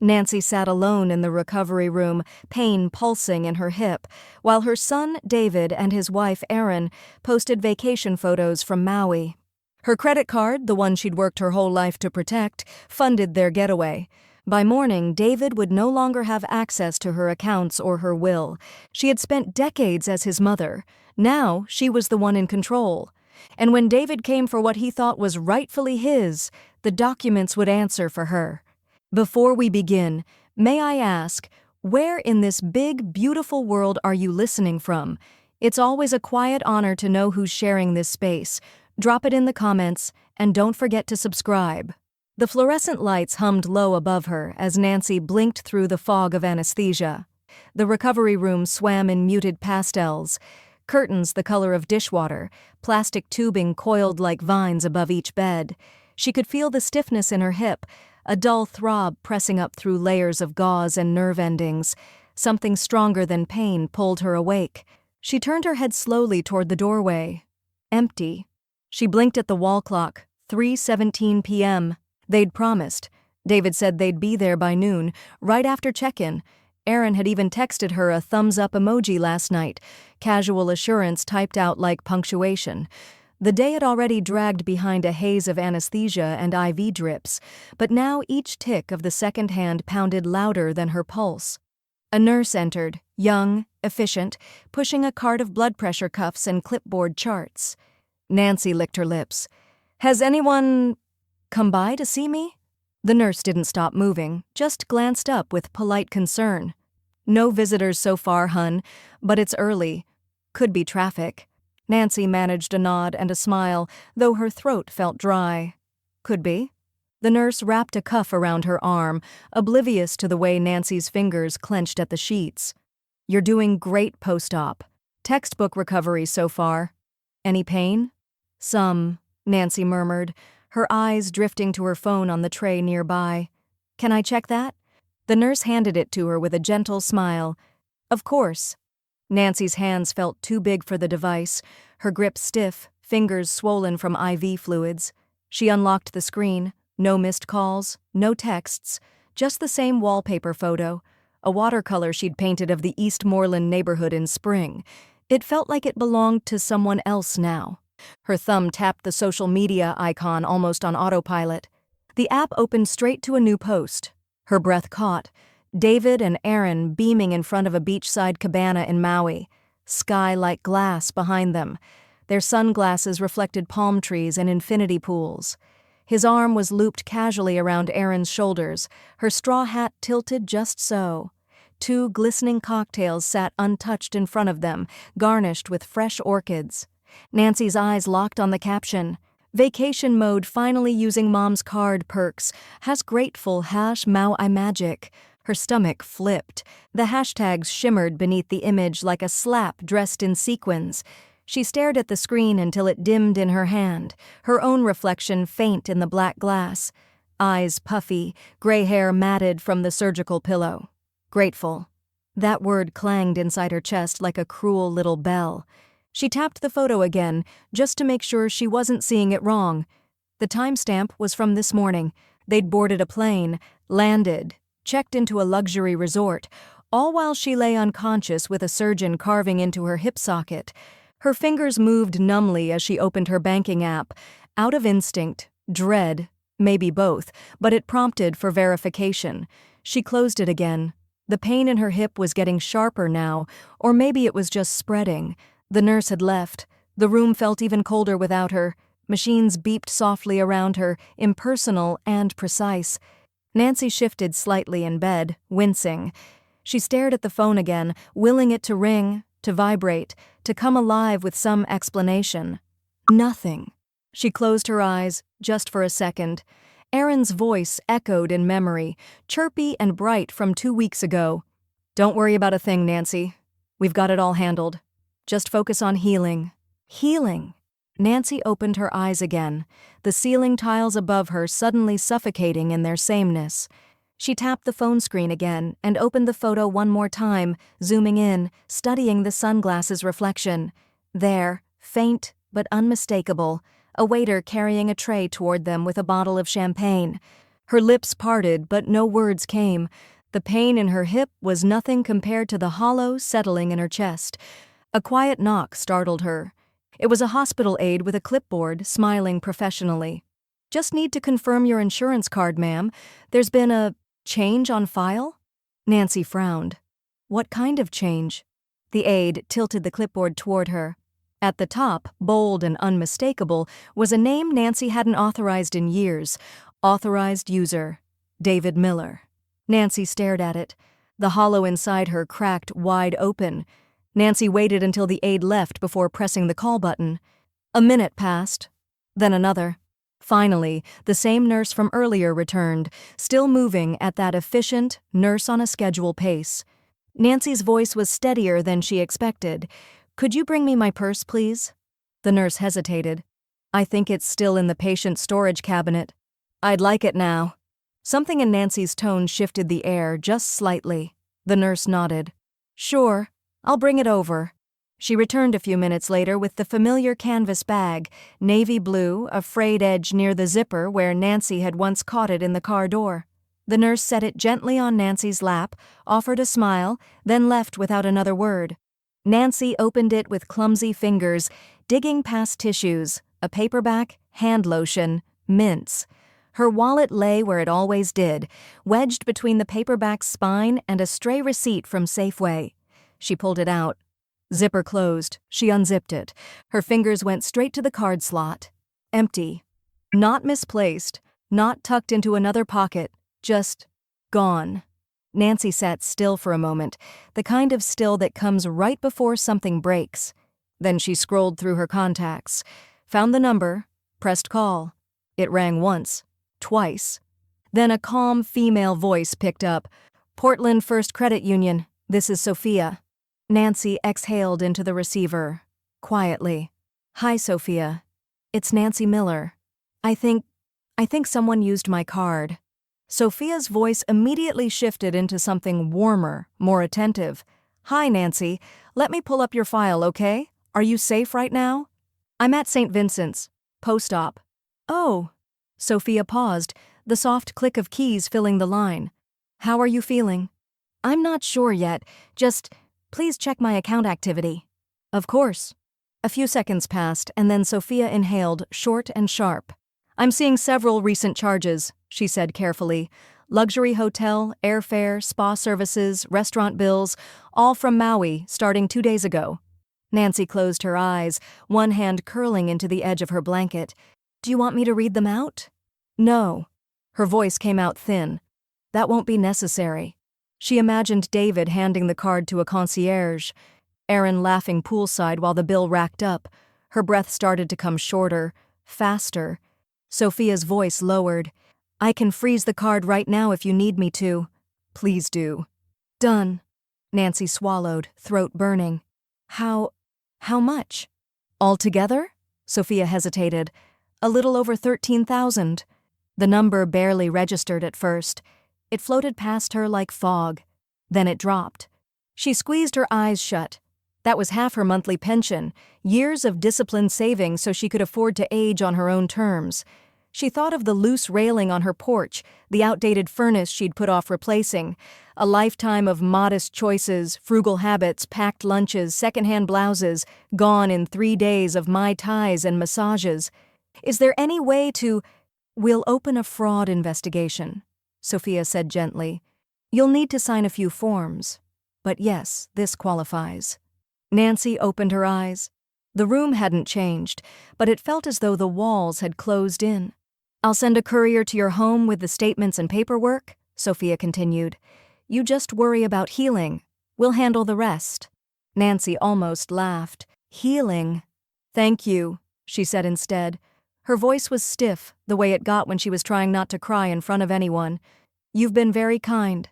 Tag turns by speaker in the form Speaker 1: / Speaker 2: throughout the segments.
Speaker 1: Nancy sat alone in the recovery room, pain pulsing in her hip, while her son, David, and his wife, Erin, posted vacation photos from Maui. Her credit card, the one she'd worked her whole life to protect, funded their getaway. By morning, David would no longer have access to her accounts or her will. She had spent decades as his mother. Now, she was the one in control. And when David came for what he thought was rightfully his, the documents would answer for her. Before we begin, may I ask, where in this big, beautiful world are you listening from? It's always a quiet honor to know who's sharing this space. Drop it in the comments, and don't forget to subscribe. The fluorescent lights hummed low above her as Nancy blinked through the fog of anesthesia. The recovery room swam in muted pastels, curtains the color of dishwater, plastic tubing coiled like vines above each bed. She could feel the stiffness in her hip, a dull throb pressing up through layers of gauze and nerve endings. Something stronger than pain pulled her awake. She turned her head slowly toward the doorway. Empty. She blinked at the wall clock, 3:17 p.m. They'd promised. David said they'd be there by noon, right after check-in. Erin had even texted her a thumbs-up emoji last night, casual assurance typed out like punctuation. The day had already dragged behind a haze of anesthesia and IV drips, but now each tick of the second hand pounded louder than her pulse. A nurse entered, young, efficient, pushing a cart of blood pressure cuffs and clipboard charts. Nancy licked her lips. "Has anyone come by to see me?" The nurse didn't stop moving, just glanced up with polite concern. "No visitors so far, hun, but it's early. Could be traffic." Nancy managed a nod and a smile, though her throat felt dry. "Could be." The nurse wrapped a cuff around her arm, oblivious to the way Nancy's fingers clenched at the sheets. "You're doing great post-op. Textbook recovery so far. Any pain?" "Some," Nancy murmured, her eyes drifting to her phone on the tray nearby. "Can I check that?" The nurse handed it to her with a gentle smile. "Of course." Nancy's hands felt too big for the device, her grip stiff, fingers swollen from IV fluids. She unlocked the screen. No missed calls, no texts, just the same wallpaper photo, a watercolor she'd painted of the Eastmoreland neighborhood in spring. It felt like it belonged to someone else now. Her thumb tapped the social media icon almost on autopilot. The app opened straight to a new post. Her breath caught. David and Erin beaming in front of a beachside cabana in Maui, sky like glass behind them. Their sunglasses reflected palm trees and infinity pools. His arm was looped casually around Erin's shoulders, her straw hat tilted just so. 2 glistening cocktails sat untouched in front of them, garnished with fresh orchids. Nancy's eyes locked on the caption, "Vacation mode finally using mom's card perks. Has grateful #Mau I magic." Her stomach flipped. The hashtags shimmered beneath the image like a slap dressed in sequins. She stared at the screen until it dimmed in her hand, her own reflection faint in the black glass. Eyes puffy, gray hair matted from the surgical pillow. Grateful. That word clanged inside her chest like a cruel little bell. She tapped the photo again, just to make sure she wasn't seeing it wrong. The timestamp was from this morning. They'd boarded a plane, landed, checked into a luxury resort, all while she lay unconscious with a surgeon carving into her hip socket. Her fingers moved numbly as she opened her banking app, out of instinct, dread, maybe both, but it prompted for verification. She closed it again. The pain in her hip was getting sharper now, or maybe it was just spreading. The nurse had left. The room felt even colder without her. Machines beeped softly around her, impersonal and precise. Nancy shifted slightly in bed, wincing. She stared at the phone again, willing it to ring, to vibrate, to come alive with some explanation. Nothing. She closed her eyes, just for a second. Erin's voice echoed in memory, chirpy and bright from 2 weeks ago. "Don't worry about a thing, Nancy. We've got it all handled. Just focus on healing." Healing. Nancy opened her eyes again, the ceiling tiles above her suddenly suffocating in their sameness. She tapped the phone screen again and opened the photo one more time, zooming in, studying the sunglasses reflection. There, faint but unmistakable, a waiter carrying a tray toward them with a bottle of champagne. Her lips parted, but no words came. The pain in her hip was nothing compared to the hollow settling in her chest. A quiet knock startled her. It was a hospital aide with a clipboard, smiling professionally. "Just need to confirm your insurance card, ma'am. There's been a change on file?" Nancy frowned. "What kind of change?" The aide tilted the clipboard toward her. At the top, bold and unmistakable, was a name Nancy hadn't authorized in years. Authorized user, David Miller. Nancy stared at it. The hollow inside her cracked wide open. Nancy waited until the aide left before pressing the call button. A minute passed, then another. Finally, the same nurse from earlier returned, still moving at that efficient, nurse-on-a-schedule pace. Nancy's voice was steadier than she expected. "Could you bring me my purse, please?" The nurse hesitated. "I think it's still in the patient storage cabinet." "I'd like it now." Something in Nancy's tone shifted the air just slightly. The nurse nodded. "Sure, I'll bring it over." She returned a few minutes later with the familiar canvas bag, navy blue, a frayed edge near the zipper where Nancy had once caught it in the car door. The nurse set it gently on Nancy's lap, offered a smile, then left without another word. Nancy opened it with clumsy fingers, digging past tissues, a paperback, hand lotion, mints. Her wallet lay where it always did, wedged between the paperback's spine and a stray receipt from Safeway. She pulled it out. Zipper closed. She unzipped it. Her fingers went straight to the card slot. Empty. Not misplaced, not tucked into another pocket, just gone. Nancy sat still for a moment, the kind of still that comes right before something breaks. Then she scrolled through her contacts, found the number, pressed call. It rang once, twice. Then a calm female voice picked up. "Portland First Credit Union, this is Sophia." Nancy exhaled into the receiver, quietly. "Hi, Sophia. It's Nancy Miller. I think someone used my card." Sophia's voice immediately shifted into something warmer, more attentive. "Hi, Nancy. Let me pull up your file, okay? Are you safe right now?" "I'm at St. Vincent's. Post-op." "Oh." Sophia paused, the soft click of keys filling the line. "How are you feeling?" "I'm not sure yet. Just, please check my account activity." "Of course." A few seconds passed, and then Sophia inhaled, short and sharp. "I'm seeing several recent charges," she said carefully. "Luxury hotel, airfare, spa services, restaurant bills, all from Maui, starting 2 days ago." Nancy closed her eyes, one hand curling into the edge of her blanket. "Do you want me to read them out?" "No." Her voice came out thin. "That won't be necessary." She imagined David handing the card to a concierge, Aaron laughing poolside while the bill racked up. Her breath started to come shorter, faster. Sophia's voice lowered. "I can freeze the card right now if you need me to." "Please do." "Done." Nancy swallowed, throat burning. How much?" "Altogether?" Sophia hesitated. "A little over 13,000. The number barely registered at first. It floated past her like fog. Then it dropped. She squeezed her eyes shut. That was half her monthly pension, years of disciplined saving so she could afford to age on her own terms. She thought of the loose railing on her porch, the outdated furnace she'd put off replacing, a lifetime of modest choices, frugal habits, packed lunches, secondhand blouses, gone in 3 days of Mai Tais and massages. "Is there any way to—" "We'll open a fraud investigation," Sophia said gently. "You'll need to sign a few forms. But yes, this qualifies." Nancy opened her eyes. The room hadn't changed, but it felt as though the walls had closed in. "I'll send a courier to your home with the statements and paperwork," Sophia continued. "You just worry about healing. We'll handle the rest." Nancy almost laughed. "Healing?" "Thank you," she said instead. Her voice was stiff, the way it got when she was trying not to cry in front of anyone. "You've been very kind."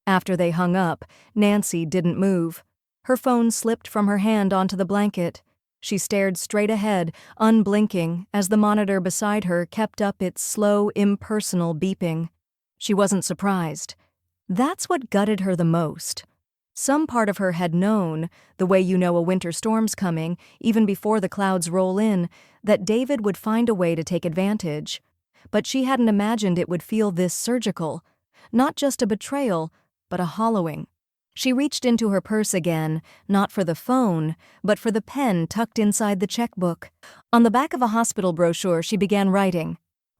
Speaker 1: After they hung up, Nancy didn't move. Her phone slipped from her hand onto the blanket. She stared straight ahead, unblinking, as the monitor beside her kept up its slow, impersonal beeping. She wasn't surprised. That's what gutted her the most. Some part of her had known, the way you know a winter storm's coming, even before the clouds roll in, that David would find a way to take advantage. but she hadn't imagined it would feel this surgical. Not just a betrayal, but a hollowing. She reached into her purse again, not for the phone, but for the pen tucked inside the checkbook. On the back of a hospital brochure, she began writing,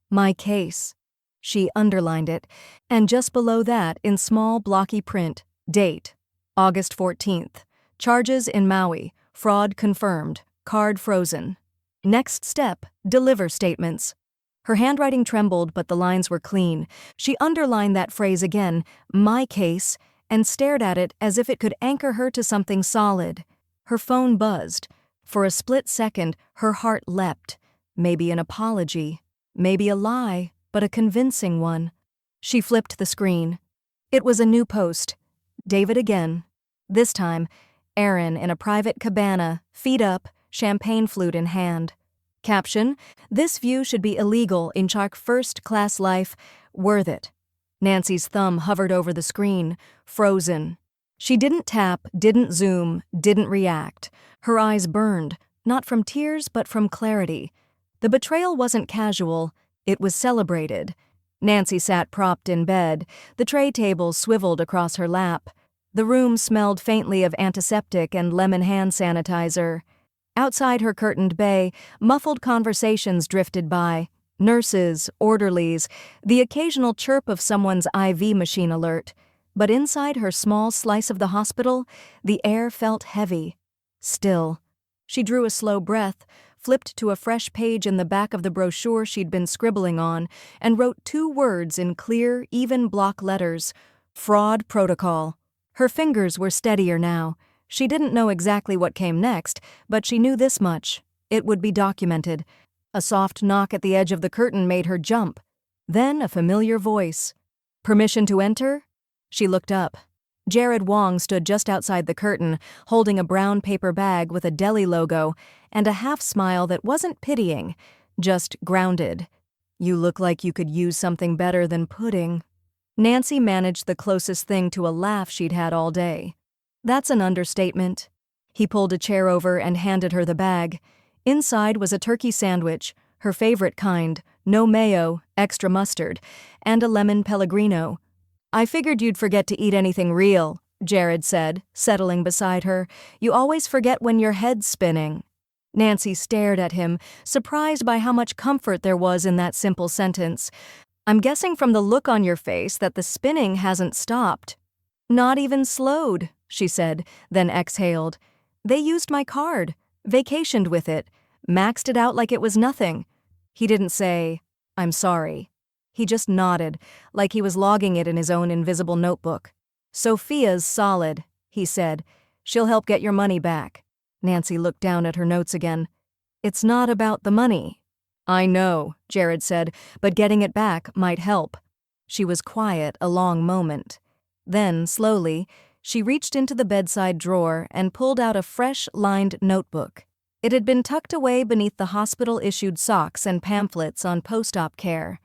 Speaker 1: "My case." She underlined it, and just below that, in small blocky print, date, August 14th. Charges in Maui, fraud confirmed, card frozen. Next step, deliver statements. Her handwriting trembled, but the lines were clean. She underlined that phrase again, "my case," and stared at it as if it could anchor her to something solid. Her phone buzzed. For a split second, her heart leapt. Maybe an apology. Maybe a lie, but a convincing one. She flipped the screen. It was a new post. David again. This time, Aaron in a private cabana, feet up, champagne flute in hand. Caption, "This view should be illegal in Chark first-class life, worth it." Nancy's thumb hovered over the screen, frozen. She didn't tap, didn't zoom, didn't react. Her eyes burned, not from tears but from clarity. The betrayal wasn't casual, it was celebrated. Nancy sat propped in bed, the tray table swiveled across her lap. The room smelled faintly of antiseptic and lemon hand sanitizer. Outside her curtained bay, muffled conversations drifted by. Nurses, orderlies, the occasional chirp of someone's IV machine alert. But inside her small slice of the hospital, the air felt heavy. Still. She drew a slow breath, flipped to a fresh page in the back of the brochure she'd been scribbling on, and wrote 2 words in clear, even block letters. Fraud protocol. Her fingers were steadier now. She didn't know exactly what came next, but she knew this much. It would be documented. A soft knock at the edge of the curtain made her jump. Then a familiar voice. "Permission to enter?" She looked up. Jared Wong stood just outside the curtain, holding a brown paper bag with a deli logo and a half-smile that wasn't pitying, just grounded. "You look like you could use something better than pudding." Nancy managed the closest thing to a laugh she'd had all day. "That's an understatement." He pulled a chair over and handed her the bag. Inside was a turkey sandwich, her favorite kind, no mayo, extra mustard, and a lemon Pellegrino. "I figured you'd forget to eat anything real," Jared said, settling beside her. "You always forget when your head's spinning." Nancy stared at him, surprised by how much comfort there was in that simple sentence. "I'm guessing from the look on your face that the spinning hasn't stopped." "Not even slowed," she said, then exhaled. "They used my card, vacationed with it, maxed it out like it was nothing." He didn't say, "I'm sorry." He just nodded, like he was logging it in his own invisible notebook. "Sophia's solid," he said. "She'll help get your money back." Nancy looked down at her notes again. "It's not about the money." "I know," Jared said, "but getting it back might help." She was quiet a long moment. Then, slowly, she reached into the bedside drawer and pulled out a fresh, lined notebook. It had been tucked away beneath the hospital-issued socks and pamphlets on post-op care.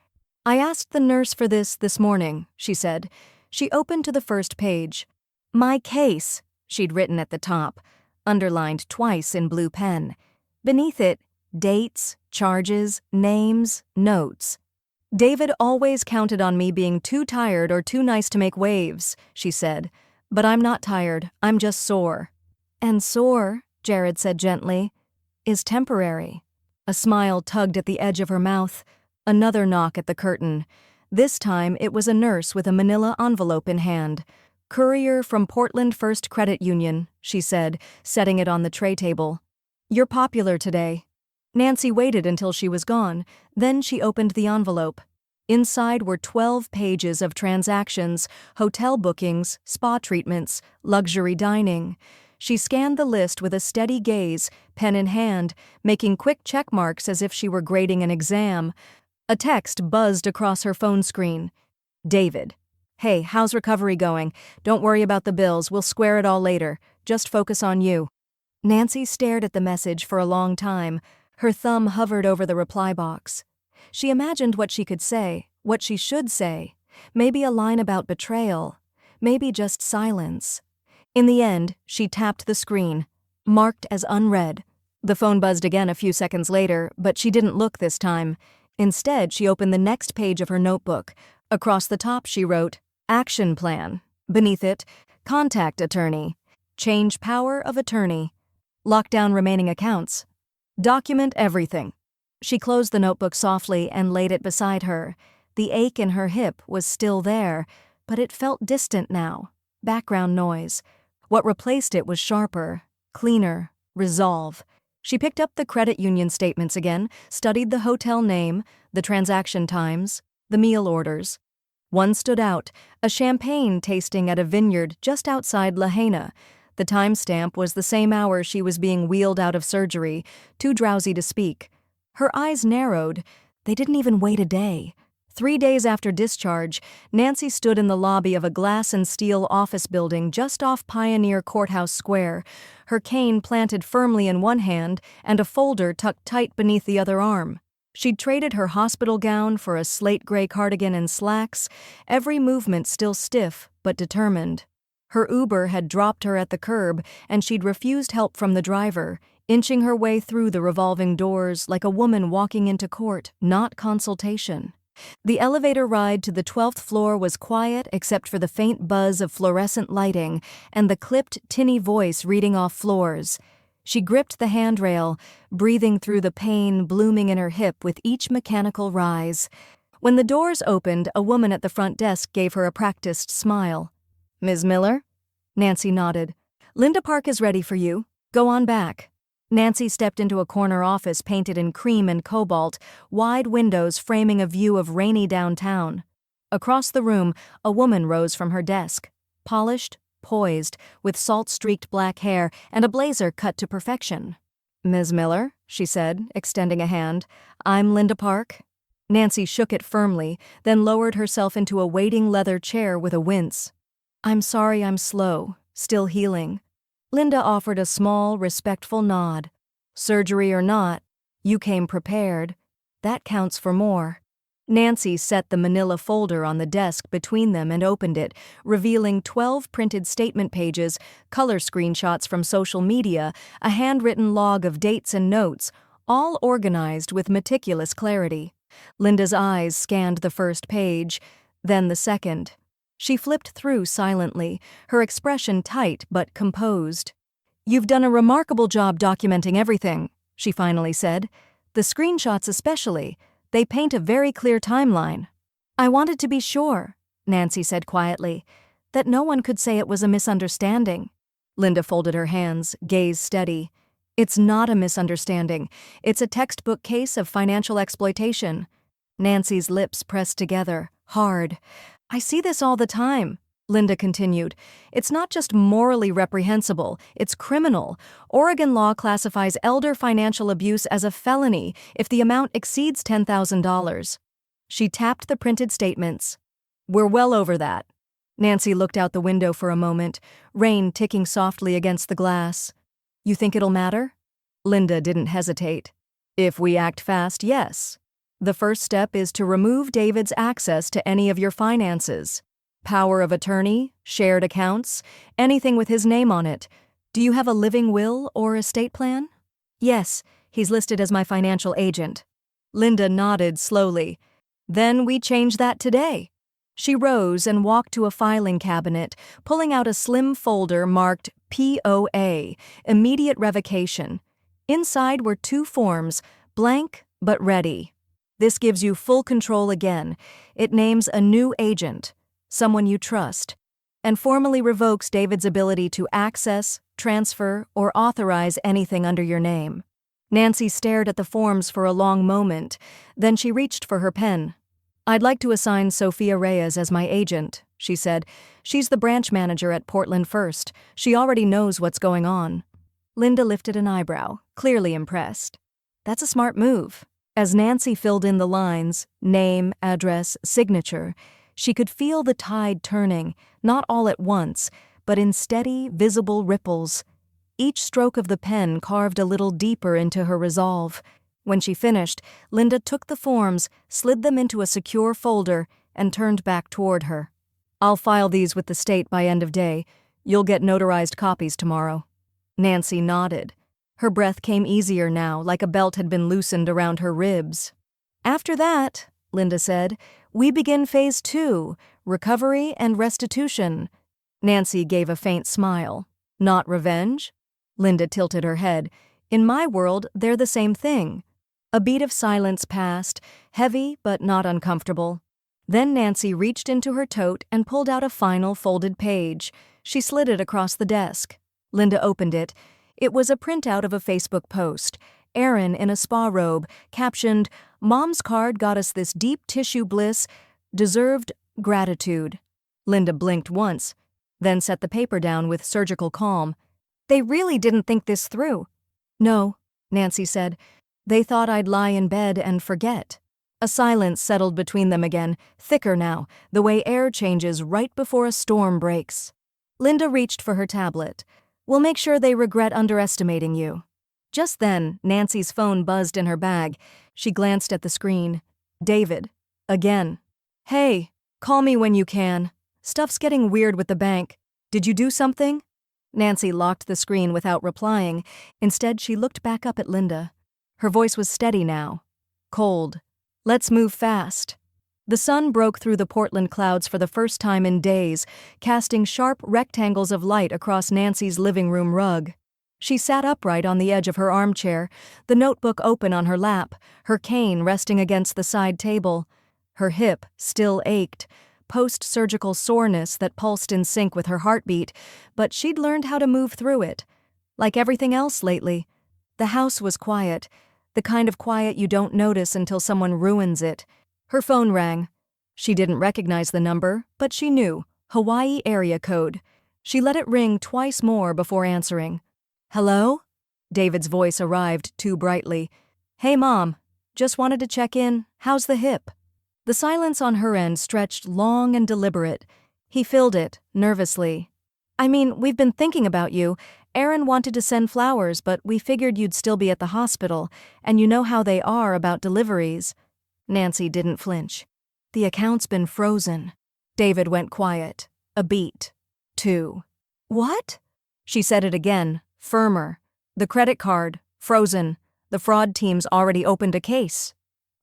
Speaker 1: "I asked the nurse for this morning," she said. She opened to the first page. "My case," she'd written at the top, underlined twice in blue pen. Beneath it, dates, charges, names, notes. "David always counted on me being too tired or too nice to make waves," she said. "But I'm not tired, I'm just sore." "And sore," Jared said gently, "is temporary." A smile tugged at the edge of her mouth. Another knock at the curtain. This time it was a nurse with a manila envelope in hand. "Courier from Portland First Credit Union," she said, setting it on the tray table. "You're popular today." Nancy waited until she was gone. Then she opened the envelope. Inside were 12 pages of transactions, hotel bookings, spa treatments, luxury dining. She scanned the list with a steady gaze, pen in hand, making quick check marks as if she were grading an exam. A text buzzed across her phone screen. "David. Hey, how's recovery going? Don't worry about the bills, we'll square it all later. Just focus on you." Nancy stared at the message for a long time. Her thumb hovered over the reply box. She imagined what she could say, what she should say. Maybe a line about betrayal. Maybe just silence. In the end, she tapped the screen, marked as unread. The phone buzzed again a few seconds later, but she didn't look this time. Instead, she opened the next page of her notebook. Across the top, she wrote, Action Plan. Beneath it, Contact Attorney. Change Power of Attorney. Lock down remaining accounts. Document everything. She closed the notebook softly and laid it beside her. The ache in her hip was still there, but it felt distant now. Background noise. What replaced it was sharper, cleaner, resolve. She picked up the credit union statements again, studied the hotel name, the transaction times, the meal orders. One stood out, a champagne tasting at a vineyard just outside Lahaina. The timestamp was the same hour she was being wheeled out of surgery, too drowsy to speak. Her eyes narrowed. They didn't even wait a day. 3 days after discharge, Nancy stood in the lobby of a glass and steel office building just off Pioneer Courthouse Square, her cane planted firmly in one hand and a folder tucked tight beneath the other arm. She'd traded her hospital gown for a slate gray cardigan and slacks, every movement still stiff but determined. Her Uber had dropped her at the curb, and she'd refused help from the driver, inching her way through the revolving doors like a woman walking into court, not consultation. The elevator ride to the 12th floor was quiet except for the faint buzz of fluorescent lighting and the clipped, tinny voice reading off floors. She gripped the handrail, breathing through the pain blooming in her hip with each mechanical rise. When the doors opened, a woman at the front desk gave her a practiced smile. "Ms. Miller?" Nancy nodded. "Linda Park is ready for you. Go on back." Nancy stepped into a corner office painted in cream and cobalt, wide windows framing a view of rainy downtown. Across the room, a woman rose from her desk, polished, poised, with salt-streaked black hair and a blazer cut to perfection. "Ms. Miller," she said, extending a hand, "I'm Linda Park." Nancy shook it firmly, then lowered herself into a waiting leather chair with a wince. "I'm sorry I'm slow, still healing." Linda offered a small, respectful nod. "Surgery or not, you came prepared. That counts for more." Nancy set the manila folder on the desk between them and opened it, revealing 12 printed statement pages, color screenshots from social media, a handwritten log of dates and notes, all organized with meticulous clarity. Linda's eyes scanned the first page, then the second. She flipped through silently, her expression tight but composed. "You've done a remarkable job documenting everything," she finally said. "The screenshots especially. They paint a very clear timeline." "I wanted to be sure," Nancy said quietly, "that no one could say it was a misunderstanding." Linda folded her hands, gaze steady. "It's not a misunderstanding. It's a textbook case of financial exploitation." Nancy's lips pressed together, hard. "I see this all the time," Linda continued. "It's not just morally reprehensible, it's criminal. Oregon law classifies elder financial abuse as a felony if the amount exceeds $10,000. She tapped the printed statements. "We're well over that." Nancy looked out the window for a moment, rain ticking softly against the glass. "You think it'll matter?" Linda didn't hesitate. "If we act fast, yes. The first step is to remove David's access to any of your finances. Power of attorney, shared accounts, anything with his name on it. Do you have a living will or estate plan?" "Yes, he's listed as my financial agent." Linda nodded slowly. "Then we change that today." She rose and walked to a filing cabinet, pulling out a slim folder marked POA, Immediate Revocation. Inside were 2 forms, blank but ready. This gives you full control again. It names a new agent, someone you trust, and formally revokes David's ability to access, transfer, or authorize anything under your name. Nancy stared at the forms for a long moment, then she reached for her pen. "I'd like to assign Sophia Reyes as my agent," she said. "She's the branch manager at Portland First. She already knows what's going on." Linda lifted an eyebrow, clearly impressed. "That's a smart move." As Nancy filled in the lines, name, address, signature, she could feel the tide turning, not all at once, but in steady, visible ripples. Each stroke of the pen carved a little deeper into her resolve. When she finished, Linda took the forms, slid them into a secure folder, and turned back toward her. "I'll file these with the state by end of day. You'll get notarized copies tomorrow." Nancy nodded. Her breath came easier now, like a belt had been loosened around her ribs. After that, Linda said, we begin phase 2, recovery and restitution. Nancy gave a faint smile. Not revenge? Linda tilted her head. In my world, they're the same thing. A beat of silence passed, heavy but not uncomfortable. Then Nancy reached into her tote and pulled out a final folded page. She slid it across the desk. Linda opened it. It was a printout of a Facebook post. Aaron in a spa robe, captioned, "Mom's card got us this deep tissue bliss. Deserved gratitude." Linda blinked once, then set the paper down with surgical calm. They really didn't think this through. No, Nancy said. They thought I'd lie in bed and forget. A silence settled between them again, thicker now, the way air changes right before a storm breaks. Linda reached for her tablet. We'll make sure they regret underestimating you. Just then, Nancy's phone buzzed in her bag. She glanced at the screen. David. Again. Hey, call me when you can. Stuff's getting weird with the bank. Did you do something? Nancy locked the screen without replying. Instead, she looked back up at Linda. Her voice was steady now. Cold. Let's move fast. The sun broke through the Portland clouds for the first time in days, casting sharp rectangles of light across Nancy's living room rug. She sat upright on the edge of her armchair, the notebook open on her lap, her cane resting against the side table. Her hip still ached, post-surgical soreness that pulsed in sync with her heartbeat, but she'd learned how to move through it. Like everything else lately, the house was quiet, the kind of quiet you don't notice until someone ruins it. Her phone rang. She didn't recognize the number, but she knew. Hawaii area code. She let it ring twice more before answering. Hello? David's voice arrived too brightly. Hey, Mom. Just wanted to check in. How's the hip? The silence on her end stretched long and deliberate. He filled it, nervously. I mean, we've been thinking about you. Aaron wanted to send flowers, but we figured you'd still be at the hospital, and you know how they are about deliveries. Nancy didn't flinch. The account's been frozen. David went quiet. A beat. 2. What? She said it again, firmer. The credit card, frozen. The fraud team's already opened a case.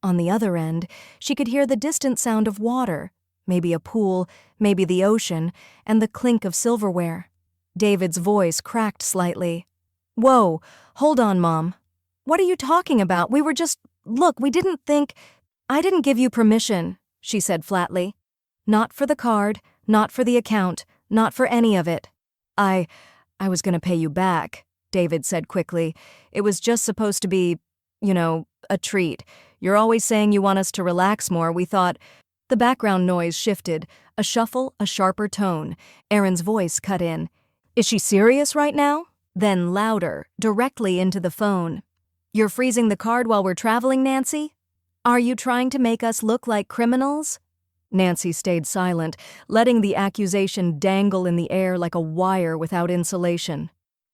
Speaker 1: On the other end, she could hear the distant sound of water, maybe a pool, maybe the ocean, and the clink of silverware. David's voice cracked slightly. Whoa, hold on, Mom. What are you talking about? We were just... Look, we didn't think... I didn't give you permission, she said flatly. Not for the card, not for the account, not for any of it. I was going to pay you back, David said quickly. It was just supposed to be, a treat. You're always saying you want us to relax more. We thought... The background noise shifted, a shuffle, a sharper tone. Aaron's voice cut in. Is she serious right now? Then louder, directly into the phone. You're freezing the card while we're traveling, Nancy? Are you trying to make us look like criminals? Nancy stayed silent, letting the accusation dangle in the air like a wire without insulation.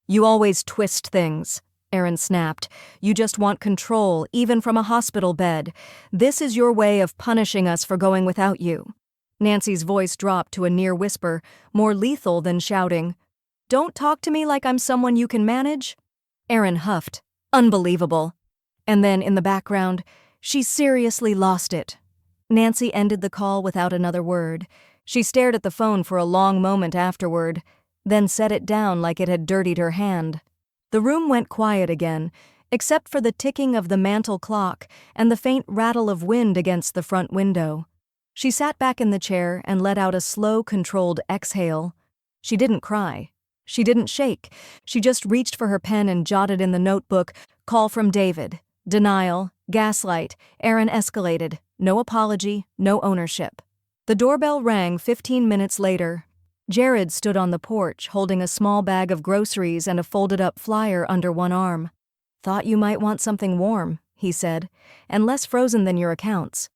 Speaker 1: You always twist things, Aaron snapped. You just want control, even from a hospital bed. This is your way of punishing us for going without you. Nancy's voice dropped to a near whisper, more lethal than shouting. Don't talk to me like I'm someone you can manage. Aaron huffed. Unbelievable. And then in the background, she seriously lost it. Nancy ended the call without another word. She stared at the phone for a long moment afterward, then set it down like it had dirtied her hand. The room went quiet again, except for the ticking of the mantel clock and the faint rattle of wind against the front window. She sat back in the chair and let out a slow, controlled exhale. She didn't cry. She didn't shake. She just reached for her pen and jotted in the notebook, call from David. Denial, gaslight, Aaron escalated. No apology, no ownership. The doorbell rang 15 minutes later. Jared stood on the porch holding a small bag of groceries and a folded-up flyer under one arm. Thought you might want something warm, he said, and less frozen than your accounts.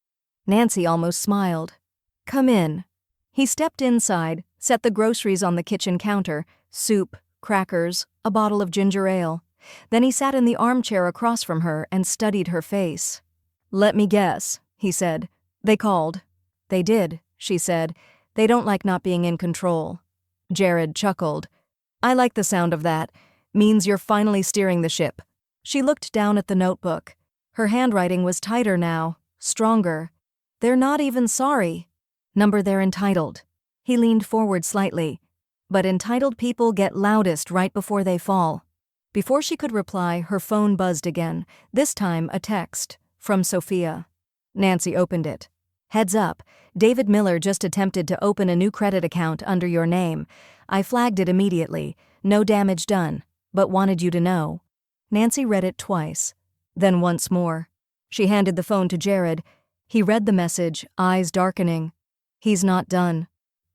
Speaker 1: Nancy almost smiled. Come in. He stepped inside, set the groceries on the kitchen counter, soup, crackers, a bottle of ginger ale. Then he sat in the armchair across from her and studied her face. Let me guess, he said. They called. They did, she said. They don't like not being in control. Jared chuckled. I like the sound of that. Means you're finally steering the ship. She looked down at the notebook. Her handwriting was tighter now, stronger. They're not even sorry. Number they're entitled. He leaned forward slightly. But entitled people get loudest right before they fall. Before she could reply, her phone buzzed again, this time a text from Sophia. Nancy opened it. Heads up, David Miller just attempted to open a new credit account under your name. I flagged it immediately. No damage done, but wanted you to know. Nancy read it twice, then once more. She handed the phone to Jared. He read the message, eyes darkening. He's not done.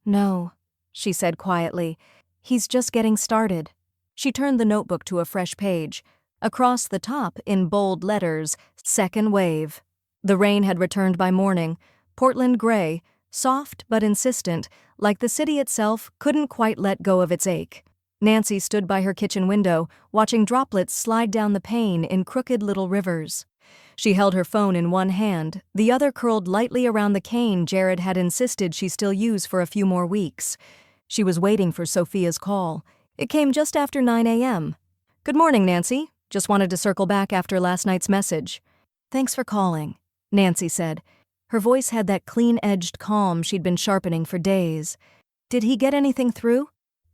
Speaker 1: No, she said quietly. He's just getting started. She turned the notebook to a fresh page. Across the top, in bold letters, Second Wave. The rain had returned by morning. Portland gray, soft but insistent, like the city itself couldn't quite let go of its ache. Nancy stood by her kitchen window, watching droplets slide down the pane in crooked little rivers. She held her phone in one hand, the other curled lightly around the cane Jared had insisted she still use for a few more weeks. She was waiting for Sophia's call. It came just after 9 a.m. Good morning, Nancy. Just wanted to circle back after last night's message. Thanks for calling, Nancy said. Her voice had that clean-edged calm she'd been sharpening for days. Did he get anything through?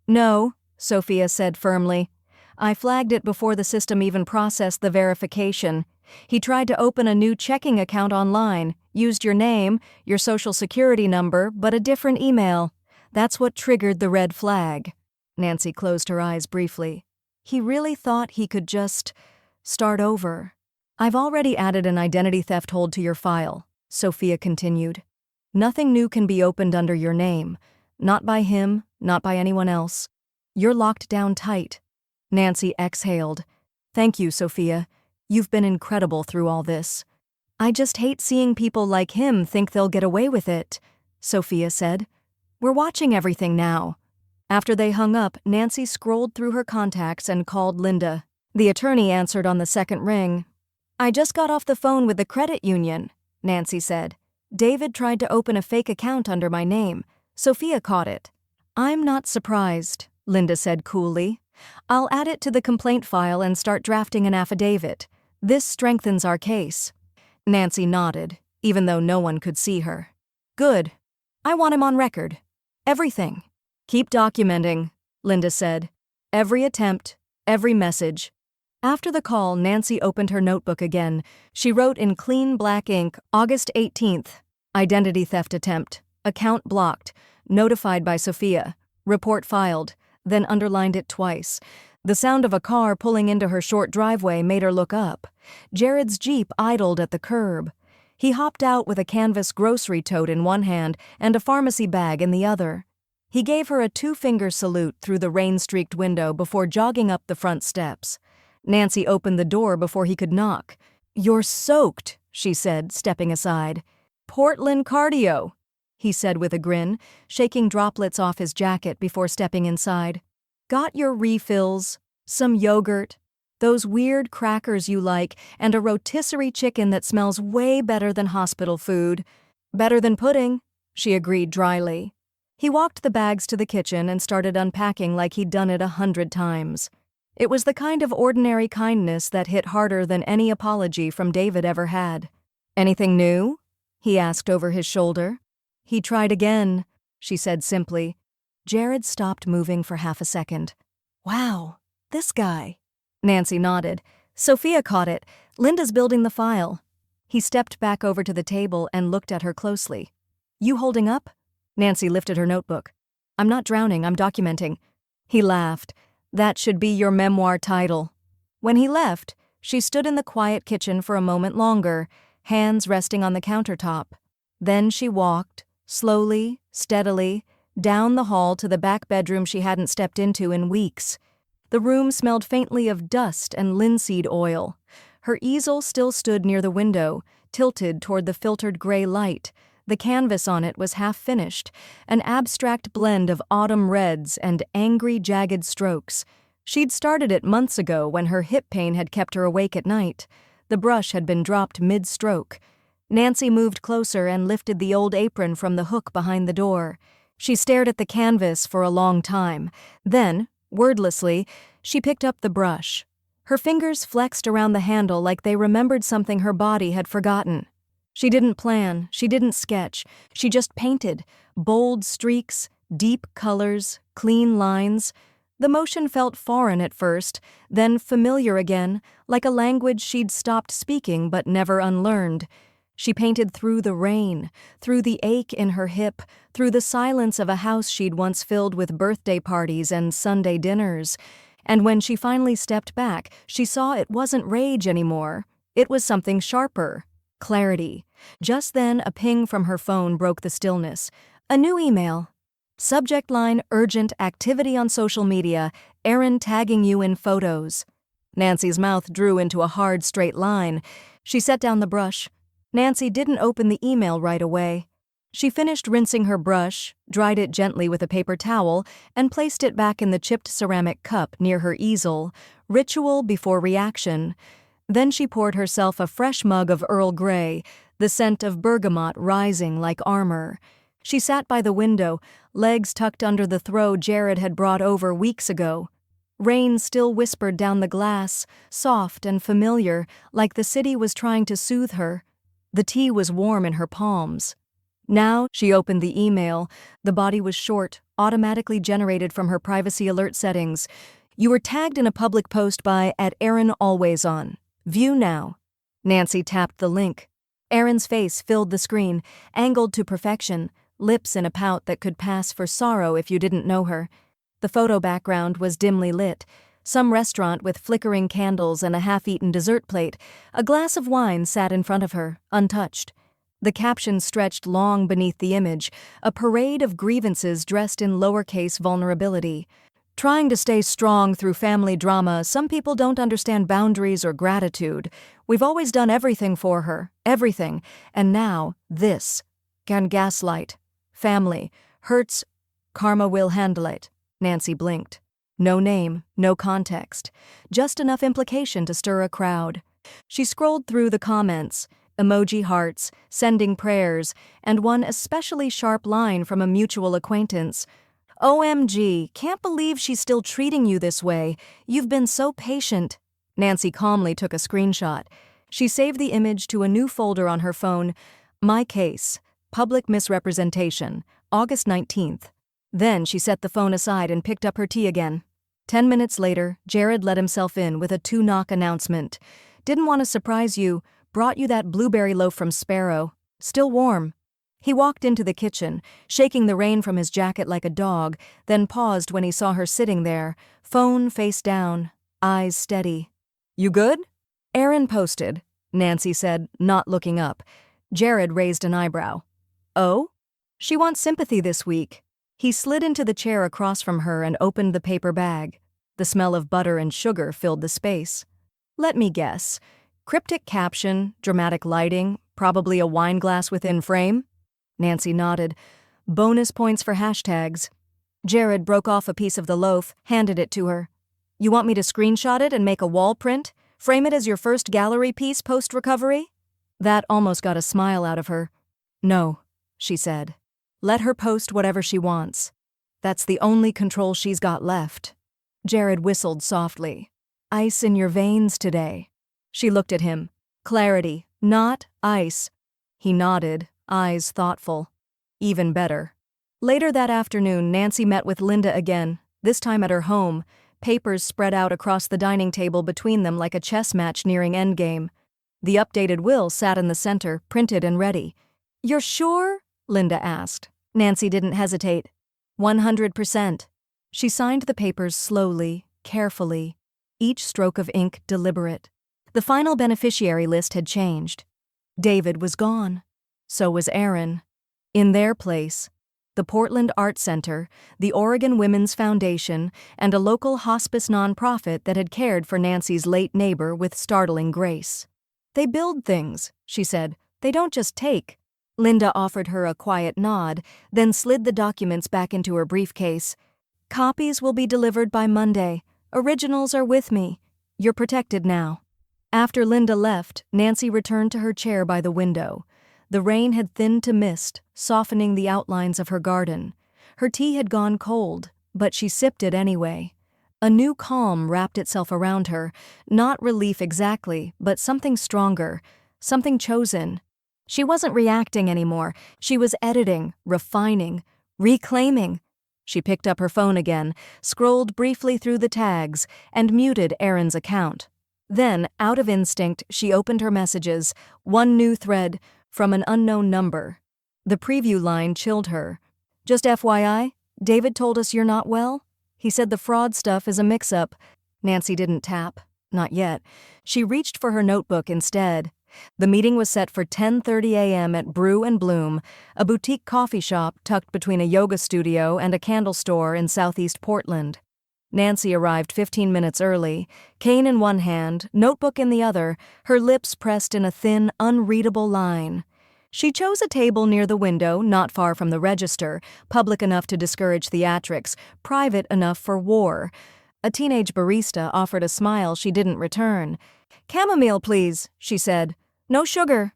Speaker 1: No, Sophia said firmly. I flagged it before the system even processed the verification. He tried to open a new checking account online, used your name, your social security number, but a different email. That's what triggered the red flag. Nancy closed her eyes briefly. He really thought he could just start over. I've already added an identity theft hold to your file, Sophia continued. Nothing new can be opened under your name. Not by him, not by anyone else. You're locked down tight. Nancy exhaled. Thank you, Sophia. You've been incredible through all this. I just hate seeing people like him think they'll get away with it, Sophia said. We're watching everything now. After they hung up, Nancy scrolled through her contacts and called Linda. The attorney answered on the second ring. I just got off the phone with the credit union, Nancy said. David tried to open a fake account under my name. Sophia caught it. I'm not surprised, Linda said coolly. I'll add it to the complaint file and start drafting an affidavit. This strengthens our case. Nancy nodded, even though no one could see her. Good. I want him on record. Everything. Keep documenting, Linda said. Every attempt, every message. After the call, Nancy opened her notebook again. She wrote in clean black ink, August 18th, identity theft attempt, account blocked, notified by Sophia, report filed, then underlined it twice. The sound of a car pulling into her short driveway made her look up. Jared's Jeep idled at the curb. He hopped out with a canvas grocery tote in one hand and a pharmacy bag in the other. He gave her a two-finger salute through the rain-streaked window before jogging up the front steps. Nancy opened the door before he could knock. You're soaked, she said, stepping aside. Portland cardio, he said with a grin, shaking droplets off his jacket before stepping inside. Got your refills, some yogurt, those weird crackers you like, and a rotisserie chicken that smells way better than hospital food. Better than pudding, she agreed dryly. He walked the bags to the kitchen and started unpacking like he'd done it 100 times. It was the kind of ordinary kindness that hit harder than any apology from David ever had. Anything new? He asked over his shoulder. He tried again, she said simply. Jared stopped moving for half a second. Wow, this guy. Nancy nodded. Sophia caught it. Linda's building the file. He stepped back over to the table and looked at her closely. You holding up? Nancy lifted her notebook. I'm not drowning, I'm documenting. He laughed. That should be your memoir title. When he left, she stood in the quiet kitchen for a moment longer, hands resting on the countertop. Then she walked, slowly, steadily, down the hall to the back bedroom she hadn't stepped into in weeks. The room smelled faintly of dust and linseed oil. Her easel still stood near the window, tilted toward the filtered gray light. The canvas on it was half-finished, an abstract blend of autumn reds and angry, jagged strokes. She'd started it months ago when her hip pain had kept her awake at night. The brush had been dropped mid-stroke. Nancy moved closer and lifted the old apron from the hook behind the door. She stared at the canvas for a long time. Then, wordlessly, she picked up the brush. Her fingers flexed around the handle like they remembered something her body had forgotten. She didn't plan, she didn't sketch, she just painted. Bold streaks, deep colors, clean lines. The motion felt foreign at first, then familiar again, like a language she'd stopped speaking but never unlearned. She painted through the rain, through the ache in her hip, through the silence of a house she'd once filled with birthday parties and Sunday dinners. And when she finally stepped back, she saw it wasn't rage anymore. It was something sharper. Clarity. Just then, a ping from her phone broke the stillness. A new email. Subject line: urgent activity on social media. Aaron tagging you in photos. Nancy's mouth drew into a hard, straight line. She set down the brush. Nancy didn't open the email right away. She finished rinsing her brush, dried it gently with a paper towel, and placed it back in the chipped ceramic cup near her easel. Ritual before reaction. Then she poured herself a fresh mug of Earl Grey, the scent of bergamot rising like armor. She sat by the window, legs tucked under the throw Jared had brought over weeks ago. Rain still whispered down the glass, soft and familiar, like the city was trying to soothe her. The tea was warm in her palms. Now she opened the email. The body was short, automatically generated from her privacy alert settings. You were tagged in a public post by @AaronAlwaysOn. View now. Nancy tapped the link. Aaron's face filled the screen, angled to perfection, lips in a pout that could pass for sorrow if you didn't know her. The photo background was dimly lit. Some restaurant with flickering candles and a half-eaten dessert plate. A glass of wine sat in front of her, untouched. The caption stretched long beneath the image, a parade of grievances dressed in lowercase vulnerability. Trying to stay strong through family drama, some people don't understand boundaries or gratitude. We've always done everything for her, everything, and now this. Can gaslight. Family. Hurts. Karma will handle it. Nancy blinked. No name, no context. Just enough implication to stir a crowd. She scrolled through the comments. Emoji hearts, sending prayers, and one especially sharp line from a mutual acquaintance. OMG, can't believe she's still treating you this way. You've been so patient. Nancy calmly took a screenshot. She saved the image to a new folder on her phone. My case. Public misrepresentation. August 19th. Then she set the phone aside and picked up her tea again. 10 minutes later, Jared let himself in with a 2-knock announcement. Didn't want to surprise you. Brought you that blueberry loaf from Sparrow. Still warm. He walked into the kitchen, shaking the rain from his jacket like a dog, then paused when he saw her sitting there, phone face down, eyes steady. You good? Aaron posted, Nancy said, not looking up. Jared raised an eyebrow. Oh? She wants sympathy this week. He slid into the chair across from her and opened the paper bag. The smell of butter and sugar filled the space. Let me guess. Cryptic caption, dramatic lighting, probably a wine glass within frame? Nancy nodded. Bonus points for hashtags. Jared broke off a piece of the loaf, handed it to her. You want me to screenshot it and make a wall print? Frame it as your first gallery piece post-recovery? That almost got a smile out of her. No, she said. Let her post whatever she wants. That's the only control she's got left. Jared whistled softly. Ice in your veins today. She looked at him. Clarity, not ice. He nodded, eyes thoughtful. Even better. Later that afternoon, Nancy met with Linda again, this time at her home, papers spread out across the dining table between them like a chess match nearing endgame. The updated will sat in the center, printed and ready. You're sure? Linda asked. Nancy didn't hesitate. 100%. She signed the papers slowly, carefully, each stroke of ink deliberate. The final beneficiary list had changed. David was gone. So was Aaron. In their place, the Portland Art Center, the Oregon Women's Foundation, and a local hospice nonprofit that had cared for Nancy's late neighbor with startling grace. They build things, she said. They don't just take. Linda offered her a quiet nod, then slid the documents back into her briefcase. Copies will be delivered by Monday. Originals are with me. You're protected now. After Linda left, Nancy returned to her chair by the window. The rain had thinned to mist, softening the outlines of her garden. Her tea had gone cold, but she sipped it anyway. A new calm wrapped itself around her, not relief exactly, but something stronger, something chosen. She wasn't reacting anymore. She was editing, refining, reclaiming. She picked up her phone again, scrolled briefly through the tags, and muted Aaron's account. Then, out of instinct, she opened her messages, one new thread, from an unknown number. The preview line chilled her. "Just FYI, David told us you're not well. He said the fraud stuff is a mix-up." Nancy didn't tap. Not yet. She reached for her notebook instead. The meeting was set for 10:30 a.m. at Brew and Bloom, a boutique coffee shop tucked between a yoga studio and a candle store in southeast Portland. Nancy arrived 15 minutes early, cane in one hand, notebook in the other, her lips pressed in a thin, unreadable line. She chose a table near the window, not far from the register, public enough to discourage theatrics, private enough for war. A teenage barista offered a smile she didn't return. "Chamomile, please," she said. "No sugar."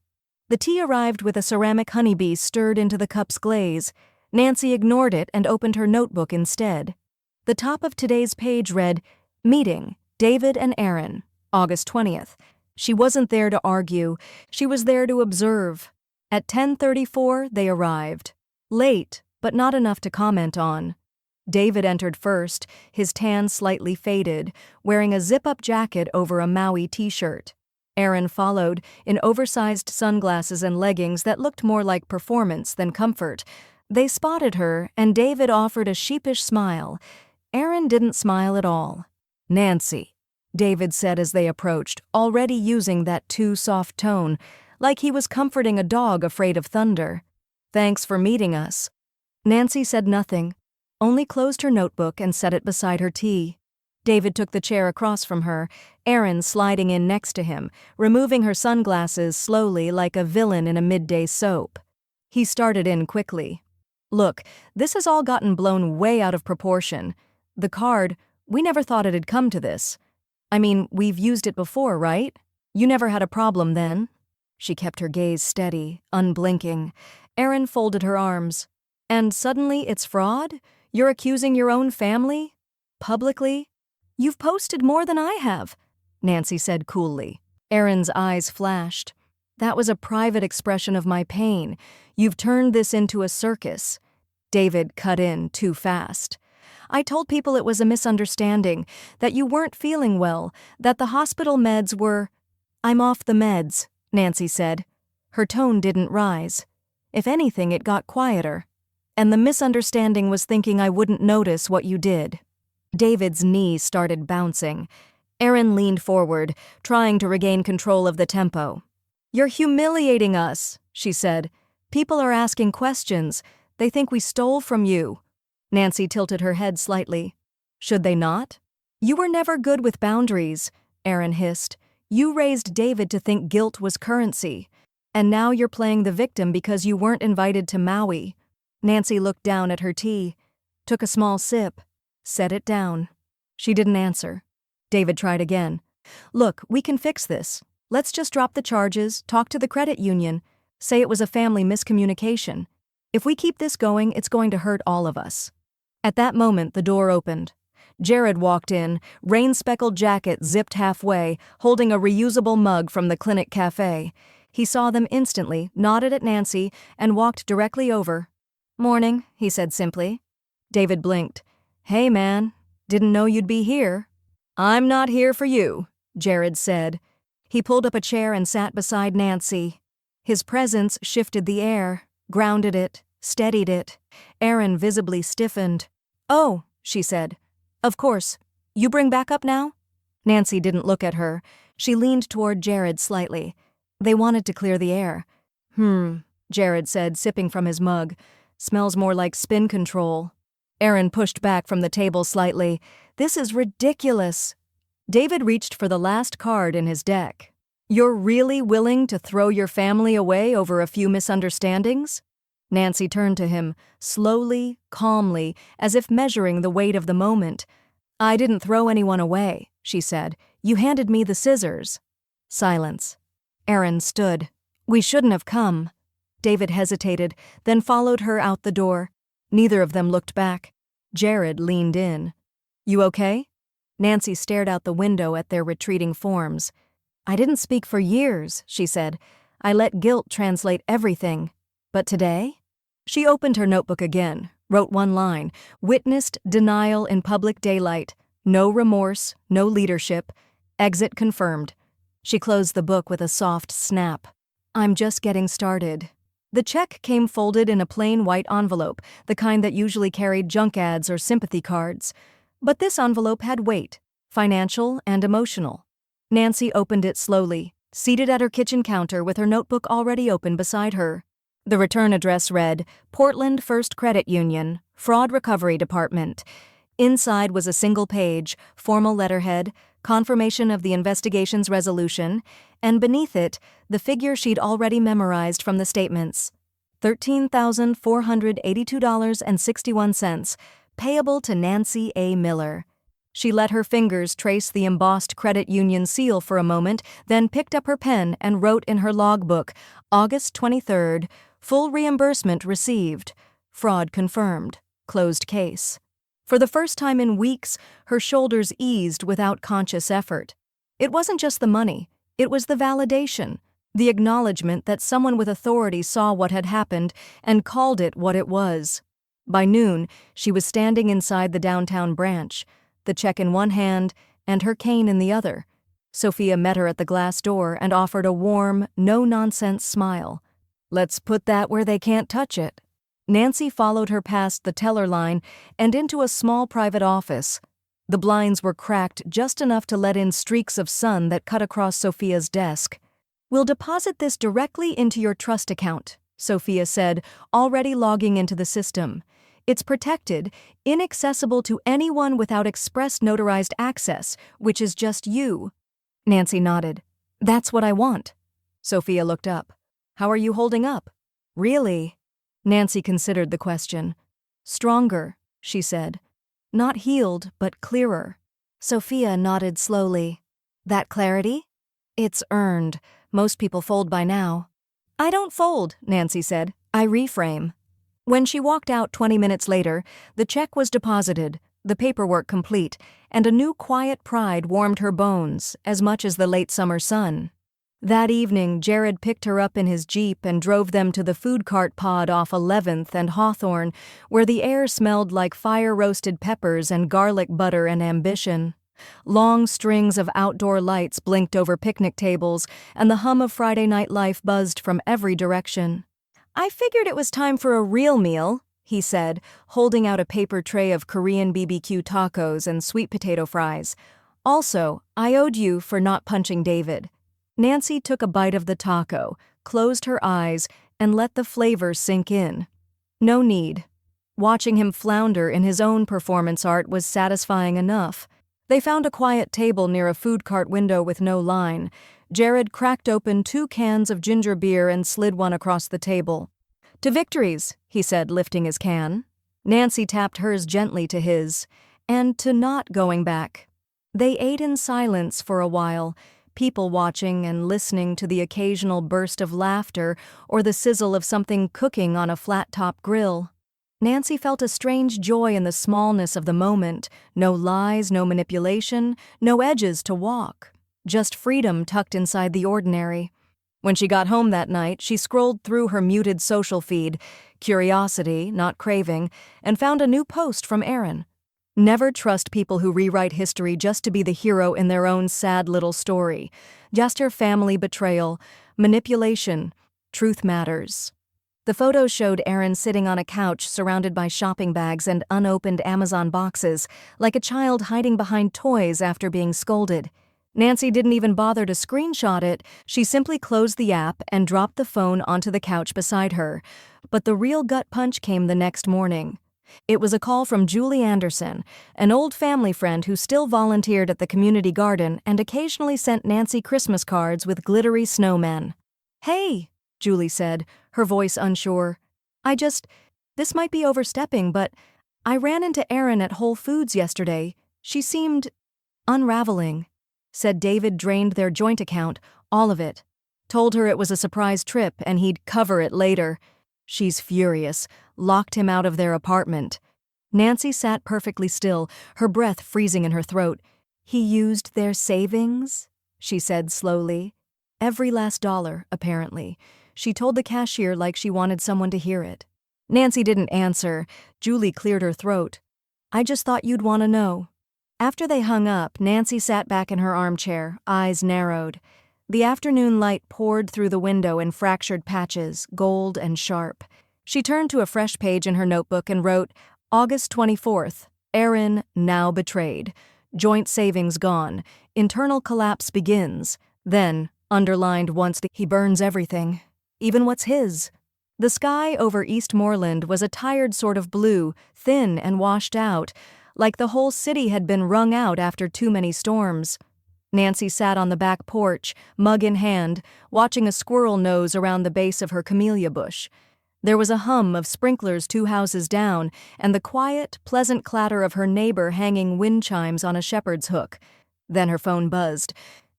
Speaker 1: The tea arrived with a ceramic honeybee stirred into the cup's glaze. Nancy ignored it and opened her notebook instead. The top of today's page read, "Meeting, David and Aaron, August 20th. She wasn't there to argue. She was there to observe. At 10:34, they arrived. Late, but not enough to comment on. David entered first, his tan slightly faded, wearing a zip-up jacket over a Maui t-shirt. Aaron followed, in oversized sunglasses and leggings that looked more like performance than comfort. They spotted her, and David offered a sheepish smile. Aaron didn't smile at all. "Nancy," David said as they approached, already using that too soft tone, like he was comforting a dog afraid of thunder. "Thanks for meeting us." Nancy said nothing, only closed her notebook and set it beside her tea. David took the chair across from her, Aaron sliding in next to him, removing her sunglasses slowly like a villain in a midday soap. He started in quickly. "Look, this has all gotten blown way out of proportion. The card, we never thought it had come to this. I mean, we've used it before, right? You never had a problem then?" She kept her gaze steady, unblinking. Aaron folded her arms. "And suddenly it's fraud? You're accusing your own family? Publicly?" "You've posted more than I have," Nancy said coolly. Aaron's eyes flashed. "That was a private expression of my pain. You've turned this into a circus." David cut in too fast. "I told people it was a misunderstanding, that you weren't feeling well, that the hospital meds were—" "I'm off the meds," Nancy said. Her tone didn't rise. If anything, it got quieter. "And the misunderstanding was thinking I wouldn't notice what you did." David's knee started bouncing. Aaron leaned forward, trying to regain control of the tempo. "You're humiliating us," she said. "People are asking questions. They think we stole from you." Nancy tilted her head slightly. "Should they not?" "You were never good with boundaries," Aaron hissed. "You raised David to think guilt was currency. And now you're playing the victim because you weren't invited to Maui." Nancy looked down at her tea, took a small sip, set it down. She didn't answer. David tried again. "Look, we can fix this. Let's just drop the charges, talk to the credit union, say it was a family miscommunication. If we keep this going, it's going to hurt all of us." At that moment, the door opened. Jared walked in, rain-speckled jacket zipped halfway, holding a reusable mug from the clinic cafe. He saw them instantly, nodded at Nancy, and walked directly over. "Morning," he said simply. David blinked. "Hey, man. Didn't know you'd be here." "I'm not here for you," Jared said. He pulled up a chair and sat beside Nancy. His presence shifted the air, grounded it, steadied it. Aaron visibly stiffened. "Oh," she said. "Of course. You bring backup now?" Nancy didn't look at her. She leaned toward Jared slightly. They wanted to clear the air. Jared said, sipping from his mug. "Smells more like spin control." Aaron pushed back from the table slightly. "This is ridiculous." David reached for the last card in his deck. "You're really willing to throw your family away over a few misunderstandings?" Nancy turned to him, slowly, calmly, as if measuring the weight of the moment. "I didn't throw anyone away," she said. "You handed me the scissors." Silence. Aaron stood. "We shouldn't have come." David hesitated, then followed her out the door. Neither of them looked back. Jared leaned in. "You okay?" Nancy stared out the window at their retreating forms. "I didn't speak for years," she said. I let guilt translate everything. But today? She opened her notebook again, wrote one line, witnessed denial in public daylight, no remorse, no leadership, exit confirmed. She closed the book with a soft snap. I'm just getting started. The check came folded in a plain white envelope, the kind that usually carried junk ads or sympathy cards. But this envelope had weight, financial and emotional. Nancy opened it slowly, seated at her kitchen counter with her notebook already open beside her. The return address read, Portland First Credit Union, Fraud Recovery Department. Inside was a single page, formal letterhead, confirmation of the investigation's resolution, and beneath it, the figure she'd already memorized from the statements. $13,482.61, payable to Nancy A. Miller. She let her fingers trace the embossed credit union seal for a moment, then picked up her pen and wrote in her logbook, August 23rd, full reimbursement received. Fraud confirmed. Closed case. For the first time in weeks, her shoulders eased without conscious effort. It wasn't just the money, it was the validation, the acknowledgement that someone with authority saw what had happened and called it what it was. By noon, she was standing inside the downtown branch, the check in one hand and her cane in the other. Sophia met her at the glass door and offered a warm, no-nonsense smile. Let's put that where they can't touch it. Nancy followed her past the teller line and into a small private office. The blinds were cracked just enough to let in streaks of sun that cut across Sophia's desk. We'll deposit this directly into your trust account, Sophia said, already logging into the system. It's protected, inaccessible to anyone without express notarized access, which is just you. Nancy nodded. That's what I want. Sophia looked up. How are you holding up? Really? Nancy considered the question. Stronger, she said. Not healed, but clearer. Sophia nodded slowly. That clarity? It's earned. Most people fold by now. I don't fold, Nancy said. I reframe. When she walked out 20 minutes later, the check was deposited, the paperwork complete, and a new quiet pride warmed her bones as much as the late summer sun. That evening, Jared picked her up in his Jeep and drove them to the food cart pod off 11th and Hawthorne, where the air smelled like fire-roasted peppers and garlic butter and ambition. Long strings of outdoor lights blinked over picnic tables, and the hum of Friday night life buzzed from every direction. I figured it was time for a real meal, he said, holding out a paper tray of Korean BBQ tacos and sweet potato fries. Also, I owed you for not punching David. Nancy took a bite of the taco, closed her eyes, and let the flavor sink in. No need. Watching him flounder in his own performance art was satisfying enough. They found a quiet table near a food cart window with no line. Jared cracked open 2 cans of ginger beer and slid one across the table. To victories, he said, lifting his can. Nancy tapped hers gently to his, and to not going back. They ate in silence for a while, people watching and listening to the occasional burst of laughter or the sizzle of something cooking on a flat-top grill. Nancy felt a strange joy in the smallness of the moment, no lies, no manipulation, no edges to walk, just freedom tucked inside the ordinary. When she got home that night, she scrolled through her muted social feed, curiosity, not craving, and found a new post from Aaron. Never trust people who rewrite history just to be the hero in their own sad little story. Just her family betrayal, manipulation, truth matters. The photos showed Aaron sitting on a couch surrounded by shopping bags and unopened Amazon boxes, like a child hiding behind toys after being scolded. Nancy didn't even bother to screenshot it. She simply closed the app and dropped the phone onto the couch beside her. But the real gut punch came the next morning. It was a call from Julie Anderson, an old family friend who still volunteered at the community garden and occasionally sent Nancy Christmas cards with glittery snowmen. Hey, Julie said, her voice unsure. This might be overstepping, but I ran into Erin at Whole Foods yesterday. She seemed unraveling. Said David drained their joint account, all of it. Told her it was a surprise trip and he'd cover it later. She's furious, locked him out of their apartment. Nancy sat perfectly still, her breath freezing in her throat. He used their savings? She said slowly. Every last dollar, apparently. She told the cashier like she wanted someone to hear it. Nancy didn't answer. Julie cleared her throat. I just thought you'd want to know. After they hung up, Nancy sat back in her armchair, eyes narrowed. The afternoon light poured through the window in fractured patches, gold and sharp. She turned to a fresh page in her notebook and wrote, August 24th, Aaron now betrayed. Joint savings gone. Internal collapse begins. Then, underlined once, he burns everything. Even what's his. The sky over Eastmoreland was a tired sort of blue, thin and washed out, like the whole city had been wrung out after too many storms. Nancy sat on the back porch, mug in hand, watching a squirrel nose around the base of her camellia bush. There was a hum of sprinklers 2 houses down, and the quiet, pleasant clatter of her neighbor hanging wind chimes on a shepherd's hook. Then her phone buzzed.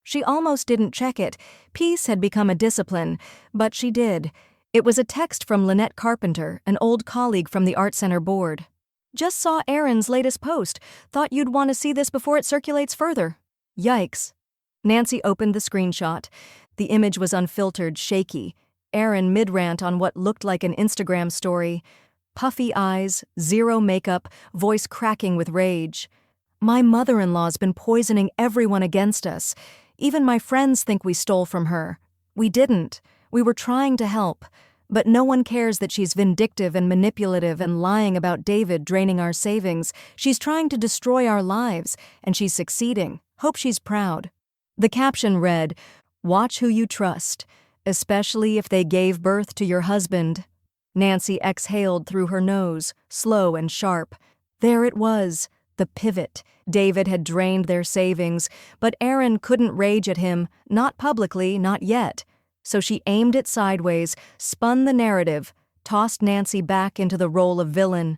Speaker 1: She almost didn't check it. Peace had become a discipline, but she did. It was a text from Lynette Carpenter, an old colleague from the Art Center board. Just saw Aaron's latest post. Thought you'd want to see this before it circulates further. Yikes. Nancy opened the screenshot. The image was unfiltered, shaky. Aaron mid-rant on what looked like an Instagram story. Puffy eyes, zero makeup, voice cracking with rage. My mother-in-law's been poisoning everyone against us. Even my friends think we stole from her. We didn't. We were trying to help. But no one cares that she's vindictive and manipulative and lying about David draining our savings. She's trying to destroy our lives, and she's succeeding. Hope she's proud. The caption read, Watch who you trust, especially if they gave birth to your husband. Nancy exhaled through her nose, slow and sharp. There it was, the pivot. David had drained their savings, but Aaron couldn't rage at him, not publicly, not yet. So she aimed it sideways, spun the narrative, tossed Nancy back into the role of villain.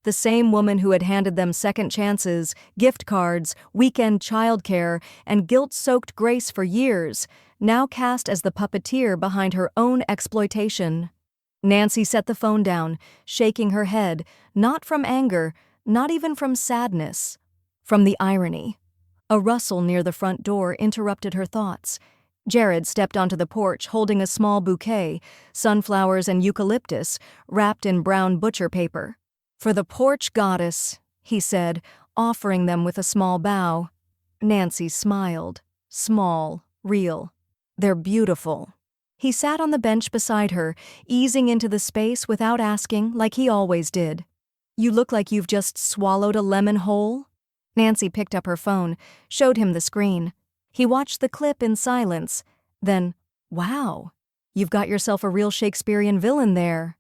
Speaker 1: The same woman who had handed them second chances, gift cards, weekend childcare, and guilt-soaked grace for years, now cast as the puppeteer behind her own exploitation. Nancy set the phone down, shaking her head, not from anger, not even from sadness, from the irony. A rustle near the front door interrupted her thoughts. Jared stepped onto the porch holding a small bouquet, sunflowers and eucalyptus, wrapped in brown butcher paper. For the porch goddess, he said, offering them with a small bow. Nancy smiled. Small, real. They're beautiful. He sat on the bench beside her, easing into the space without asking, like he always did. You look like you've just swallowed a lemon whole? Nancy picked up her phone, showed him the screen. He watched the clip in silence. Then, wow, you've got yourself a real Shakespearean villain there.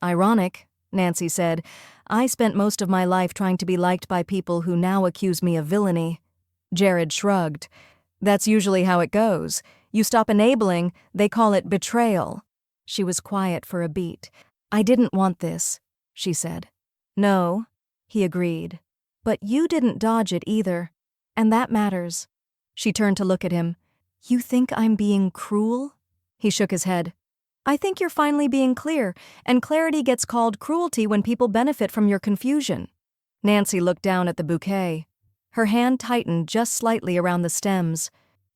Speaker 1: Ironic, Nancy said. I spent most of my life trying to be liked by people who now accuse me of villainy. Jared shrugged. That's usually how it goes. You stop enabling, they call it betrayal. She was quiet for a beat. I didn't want this, she said. No, he agreed. But you didn't dodge it either. And that matters. She turned to look at him. You think I'm being cruel? He shook his head. I think you're finally being clear, and clarity gets called cruelty when people benefit from your confusion. Nancy looked down at the bouquet. Her hand tightened just slightly around the stems.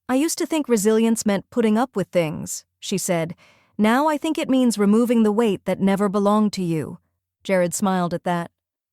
Speaker 1: I used to think resilience meant putting up with things, she said. Now I think it means removing the weight that never belonged to you. Jared smiled at that.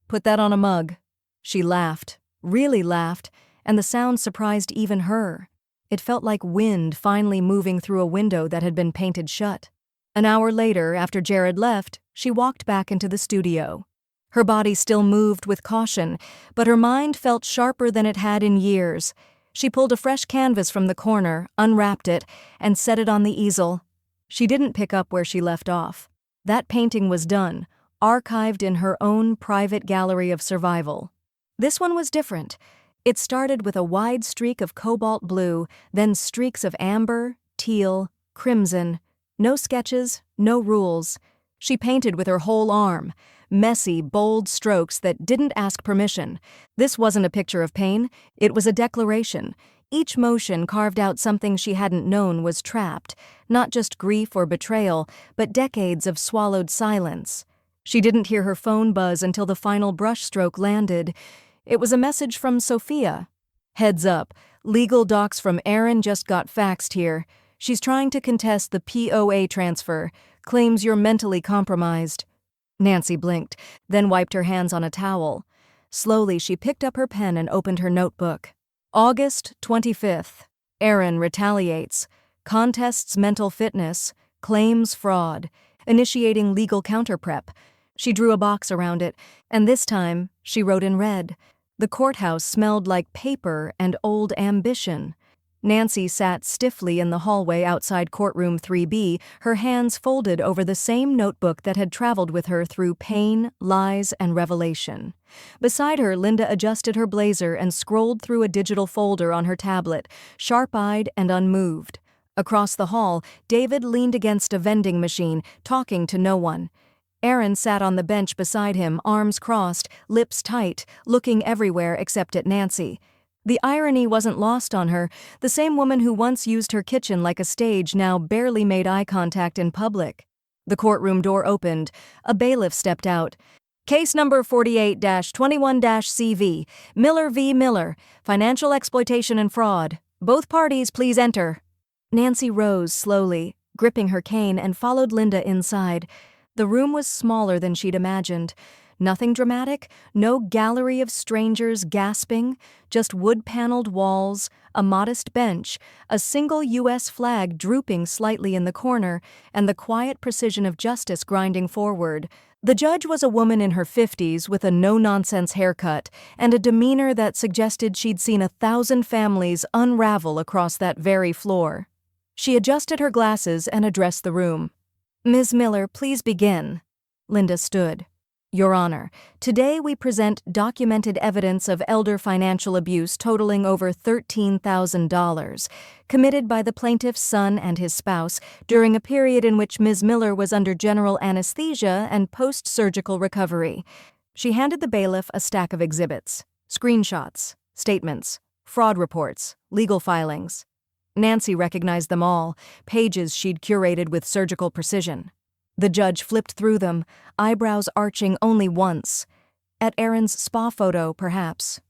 Speaker 1: Put that on a mug. She laughed, really laughed, and the sound surprised even her. It felt like wind finally moving through a window that had been painted shut. An hour later, after Jared left, she walked back into the studio. Her body still moved with caution, but her mind felt sharper than it had in years. She pulled a fresh canvas from the corner, unwrapped it, and set it on the easel. She didn't pick up where she left off. That painting was done, archived in her own private gallery of survival. This one was different. It started with a wide streak of cobalt blue, then streaks of amber, teal, crimson. No sketches, no rules. She painted with her whole arm. Messy, bold strokes that didn't ask permission. This wasn't a picture of pain, it was a declaration. Each motion carved out something she hadn't known was trapped, not just grief or betrayal, but decades of swallowed silence. She didn't hear her phone buzz until the final brushstroke landed. It was a message from Sophia. Heads up, legal docs from Aaron just got faxed here. She's trying to contest the POA transfer, claims you're mentally compromised." Nancy blinked, then wiped her hands on a towel. Slowly, she picked up her pen and opened her notebook. August 25th. Aaron retaliates. Contests mental fitness. Claims fraud. Initiating legal counterprep. She drew a box around it, and this time, she wrote in red. The courthouse smelled like paper and old ambition. Nancy sat stiffly in the hallway outside courtroom 3B, her hands folded over the same notebook that had traveled with her through pain, lies, and revelation. Beside her, Linda adjusted her blazer and scrolled through a digital folder on her tablet, sharp-eyed and unmoved. Across the hall, David leaned against a vending machine, talking to no one. Aaron sat on the bench beside him, arms crossed, lips tight, looking everywhere except at Nancy. The irony wasn't lost on her. The same woman who once used her kitchen like a stage now barely made eye contact in public. The courtroom door opened. A bailiff stepped out. "Case number 48-21-CV, Miller v. Miller, financial exploitation and fraud. Both parties please enter." Nancy rose slowly, gripping her cane, and followed Linda inside. The room was smaller than she'd imagined. Nothing dramatic, no gallery of strangers gasping, just wood-paneled walls, a modest bench, a single U.S. flag drooping slightly in the corner, and the quiet precision of justice grinding forward. The judge was a woman in her 50s with a no-nonsense haircut and a demeanor that suggested she'd seen 1,000 families unravel across that very floor. She adjusted her glasses and addressed the room. "Ms. Miller, please begin." Linda stood. "Your Honor, today we present documented evidence of elder financial abuse totaling over $13,000, committed by the plaintiff's son and his spouse during a period in which Ms. Miller was under general anesthesia and post-surgical recovery." She handed the bailiff a stack of exhibits, screenshots, statements, fraud reports, legal filings. Nancy recognized them all, pages she'd curated with surgical precision. The judge flipped through them, eyebrows arching only once. At Aaron's spa photo, perhaps.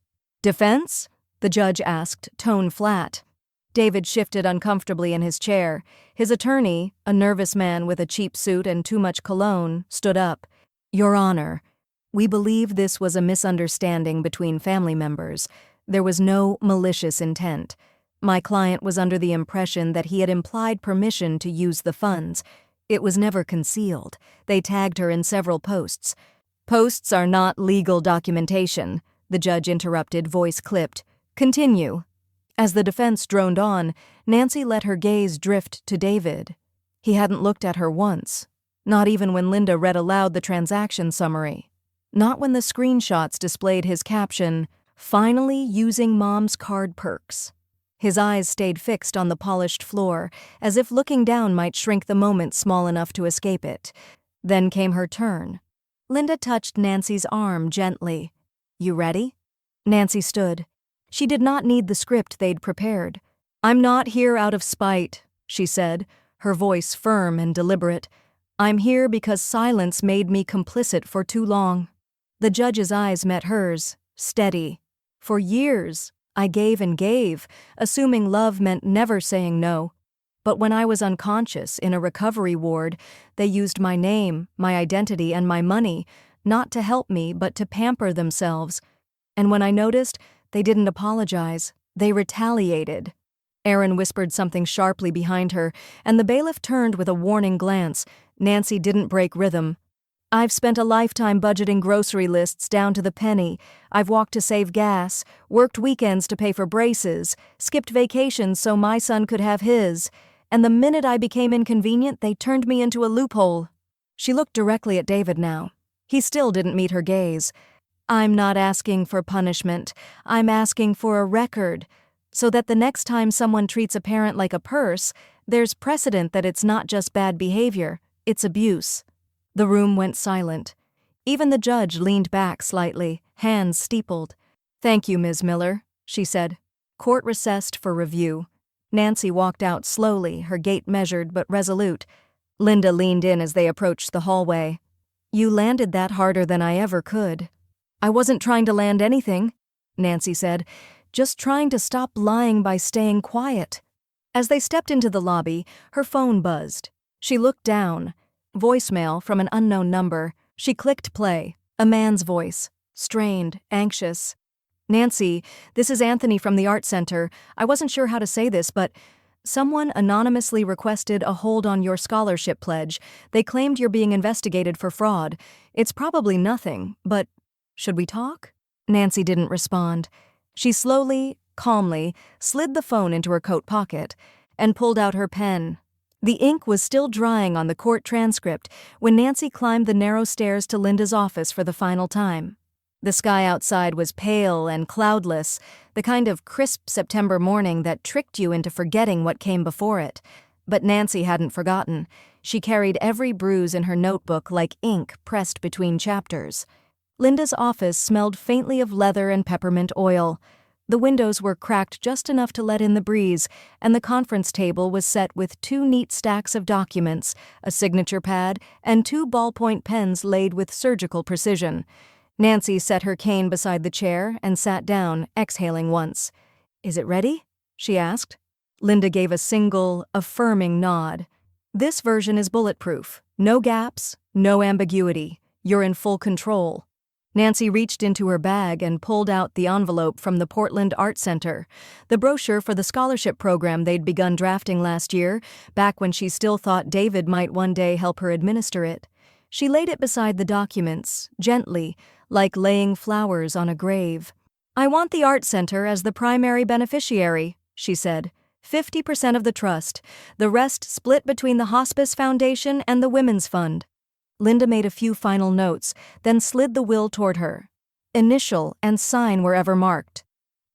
Speaker 1: "Defense?" the judge asked, tone flat. David shifted uncomfortably in his chair. His attorney, a nervous man with a cheap suit and too much cologne, stood up. "Your Honor, we believe this was a misunderstanding between family members. There was no malicious intent. My client was under the impression that he had implied permission to use the funds. It was never concealed. They tagged her in several posts." "Posts are not legal documentation," the judge interrupted, voice clipped. "Continue." As the defense droned on, Nancy let her gaze drift to David. He hadn't looked at her once, not even when Linda read aloud the transaction summary. Not when the screenshots displayed his caption, "Finally using Mom's card perks." His eyes stayed fixed on the polished floor, as if looking down might shrink the moment small enough to escape it. Then came her turn. Linda touched Nancy's arm gently. "You ready?" Nancy stood. She did not need the script they'd prepared. "I'm not here out of spite," she said, her voice firm and deliberate. "I'm here because silence made me complicit for too long." The judge's eyes met hers, steady. "For years, I gave and gave, assuming love meant never saying no. But when I was unconscious in a recovery ward, they used my name, my identity, and my money, not to help me but to pamper themselves. And when I noticed, they didn't apologize. They retaliated." Aaron whispered something sharply behind her, and the bailiff turned with a warning glance. Nancy didn't break rhythm. "I've spent a lifetime budgeting grocery lists down to the penny. I've walked to save gas, worked weekends to pay for braces, skipped vacations so my son could have his. And the minute I became inconvenient, they turned me into a loophole." She looked directly at David now. He still didn't meet her gaze. "I'm not asking for punishment. I'm asking for a record, so that the next time someone treats a parent like a purse, there's precedent that it's not just bad behavior, it's abuse." The room went silent. Even the judge leaned back slightly, hands steepled. "Thank you, Ms. Miller," she said. Court recessed for review. Nancy walked out slowly, her gait measured but resolute. Linda leaned in as they approached the hallway. "You landed that harder than I ever could." "I wasn't trying to land anything," Nancy said, "just trying to stop lying by staying quiet." As they stepped into the lobby, her phone buzzed. She looked down. Voicemail from an unknown number. She clicked play. A man's voice. Strained, anxious. "Nancy, this is Anthony from the Art Center. I wasn't sure how to say this, but someone anonymously requested a hold on your scholarship pledge. They claimed you're being investigated for fraud. It's probably nothing, but should we talk?" Nancy didn't respond. She slowly, calmly, slid the phone into her coat pocket and pulled out her pen. The ink was still drying on the court transcript when Nancy climbed the narrow stairs to Linda's office for the final time. The sky outside was pale and cloudless, the kind of crisp September morning that tricked you into forgetting what came before it. But Nancy hadn't forgotten. She carried every bruise in her notebook like ink pressed between chapters. Linda's office smelled faintly of leather and peppermint oil. The windows were cracked just enough to let in the breeze, and the conference table was set with 2 neat stacks of documents, a signature pad, and 2 ballpoint pens laid with surgical precision. Nancy set her cane beside the chair and sat down, exhaling once. "Is it ready?" she asked. Linda gave a single, affirming nod. "This version is bulletproof. No gaps, no ambiguity. You're in full control." Nancy reached into her bag and pulled out the envelope from the Portland Art Center, the brochure for the scholarship program they'd begun drafting last year, back when she still thought David might one day help her administer it. She laid it beside the documents, gently, like laying flowers on a grave. "I want the Art Center as the primary beneficiary," she said. 50% of the trust, the rest split between the Hospice Foundation and the Women's Fund. Linda made a few final notes, then slid the will toward her. Initial and sign wherever marked.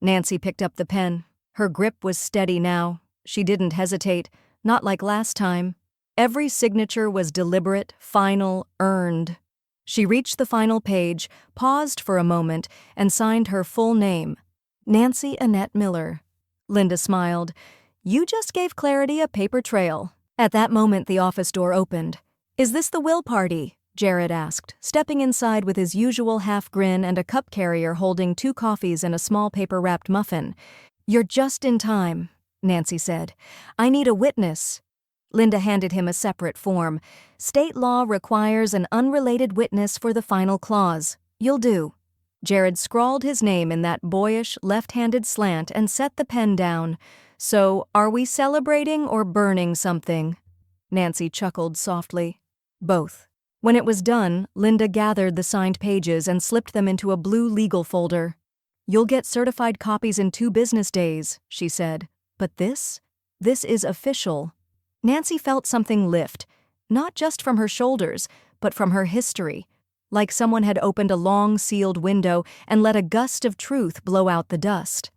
Speaker 1: Nancy picked up the pen. Her grip was steady now. She didn't hesitate, not like last time. Every signature was deliberate, final, earned. She reached the final page, paused for a moment, and signed her full name. Nancy Annette Miller. Linda smiled. "You just gave Clarity a paper trail." At that moment, the office door opened. "Is this the will party?" Jared asked, stepping inside with his usual half grin and a cup carrier holding 2 coffees and a small paper-wrapped muffin. "You're just in time," Nancy said. "I need a witness." Linda handed him a separate form. "State law requires an unrelated witness for the final clause. You'll do." Jared scrawled his name in that boyish, left-handed slant and set the pen down. "So, are we celebrating or burning something?" Nancy chuckled softly. "Both." When it was done, Linda gathered the signed pages and slipped them into a blue legal folder. "You'll get certified copies in 2 business days," she said. "But this is official." Nancy felt something lift, not just from her shoulders, but from her history, like someone had opened a long, sealed window and let a gust of truth blow out the dust.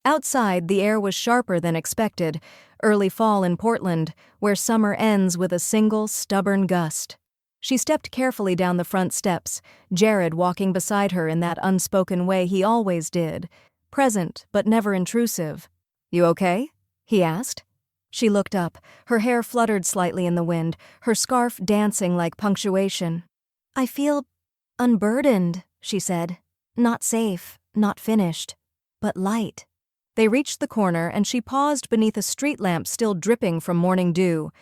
Speaker 1: Outside, the air was sharper than expected, early fall in Portland, where summer ends with a single, stubborn gust. She stepped carefully down the front steps, Jared walking beside her in that unspoken way he always did, present but never intrusive. "You okay?" he asked. She looked up, her hair fluttered slightly in the wind, her scarf dancing like punctuation. "I feel unburdened," she said. "Not safe, not finished, but light." They reached the corner and she paused beneath a street lamp still dripping from morning dew.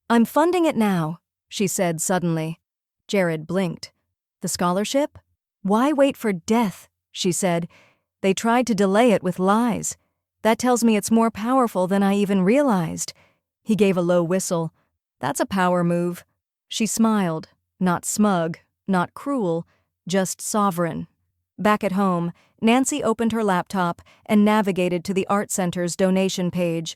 Speaker 1: "I'm funding it now," she said suddenly. Jared blinked. "The scholarship?" "Why wait for death?" she said. "They tried to delay it with lies. That tells me it's more powerful than I even realized." He gave a low whistle. "That's a power move." She smiled, not smug, not cruel, just sovereign. Back at home, Nancy opened her laptop and navigated to the Art Center's donation page.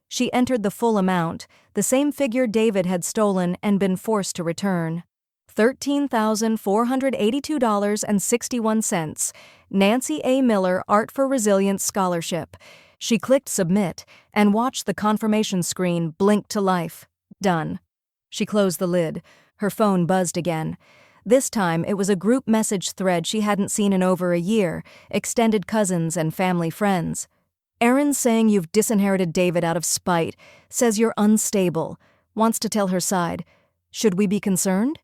Speaker 1: She entered the full amount, the same figure David had stolen and been forced to return. $13,482.61. Nancy A. Miller Art for Resilience Scholarship. She clicked Submit and watched the confirmation screen blink to life. Done. She closed the lid. Her phone buzzed again. This time, it was a group message thread she hadn't seen in over a year, extended cousins and family friends. "Erin's saying you've disinherited David out of spite, says you're unstable, wants to tell her side. Should we be concerned?"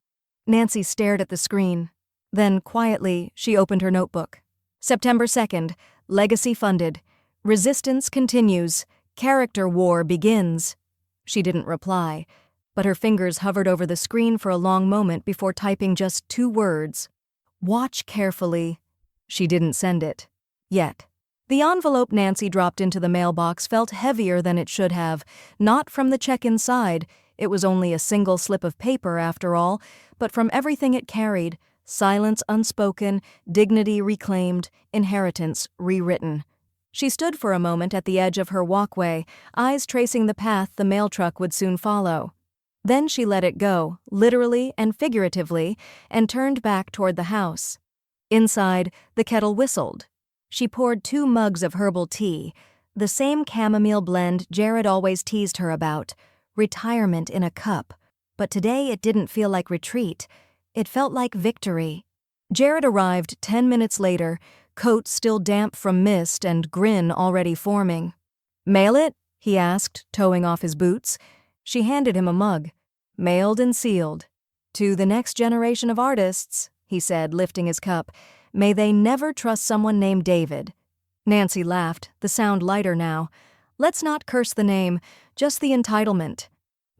Speaker 1: Nancy stared at the screen. Then, quietly, she opened her notebook. September 2nd, legacy funded. Resistance continues. Character war begins. She didn't reply, but her fingers hovered over the screen for a long moment before typing just 2 words. Watch carefully. She didn't send it. Yet. The envelope Nancy dropped into the mailbox felt heavier than it should have, not from the check inside. It was only a single slip of paper, after all, but from everything it carried: silence unspoken, dignity reclaimed, inheritance rewritten. She stood for a moment at the edge of her walkway, eyes tracing the path the mail truck would soon follow. Then she let it go, literally and figuratively, and turned back toward the house. Inside, the kettle whistled. She poured 2 mugs of herbal tea, the same chamomile blend Jared always teased her about. Retirement in a cup. But today it didn't feel like retreat. It felt like victory. Jared arrived 10 minutes later, coat still damp from mist and grin already forming. "Mail it?" he asked, toeing off his boots. She handed him a mug. "Mailed and sealed. To the next generation of artists," he said, lifting his cup. "May they never trust someone named David." Nancy laughed, the sound lighter now. Let's not curse the name, just the entitlement.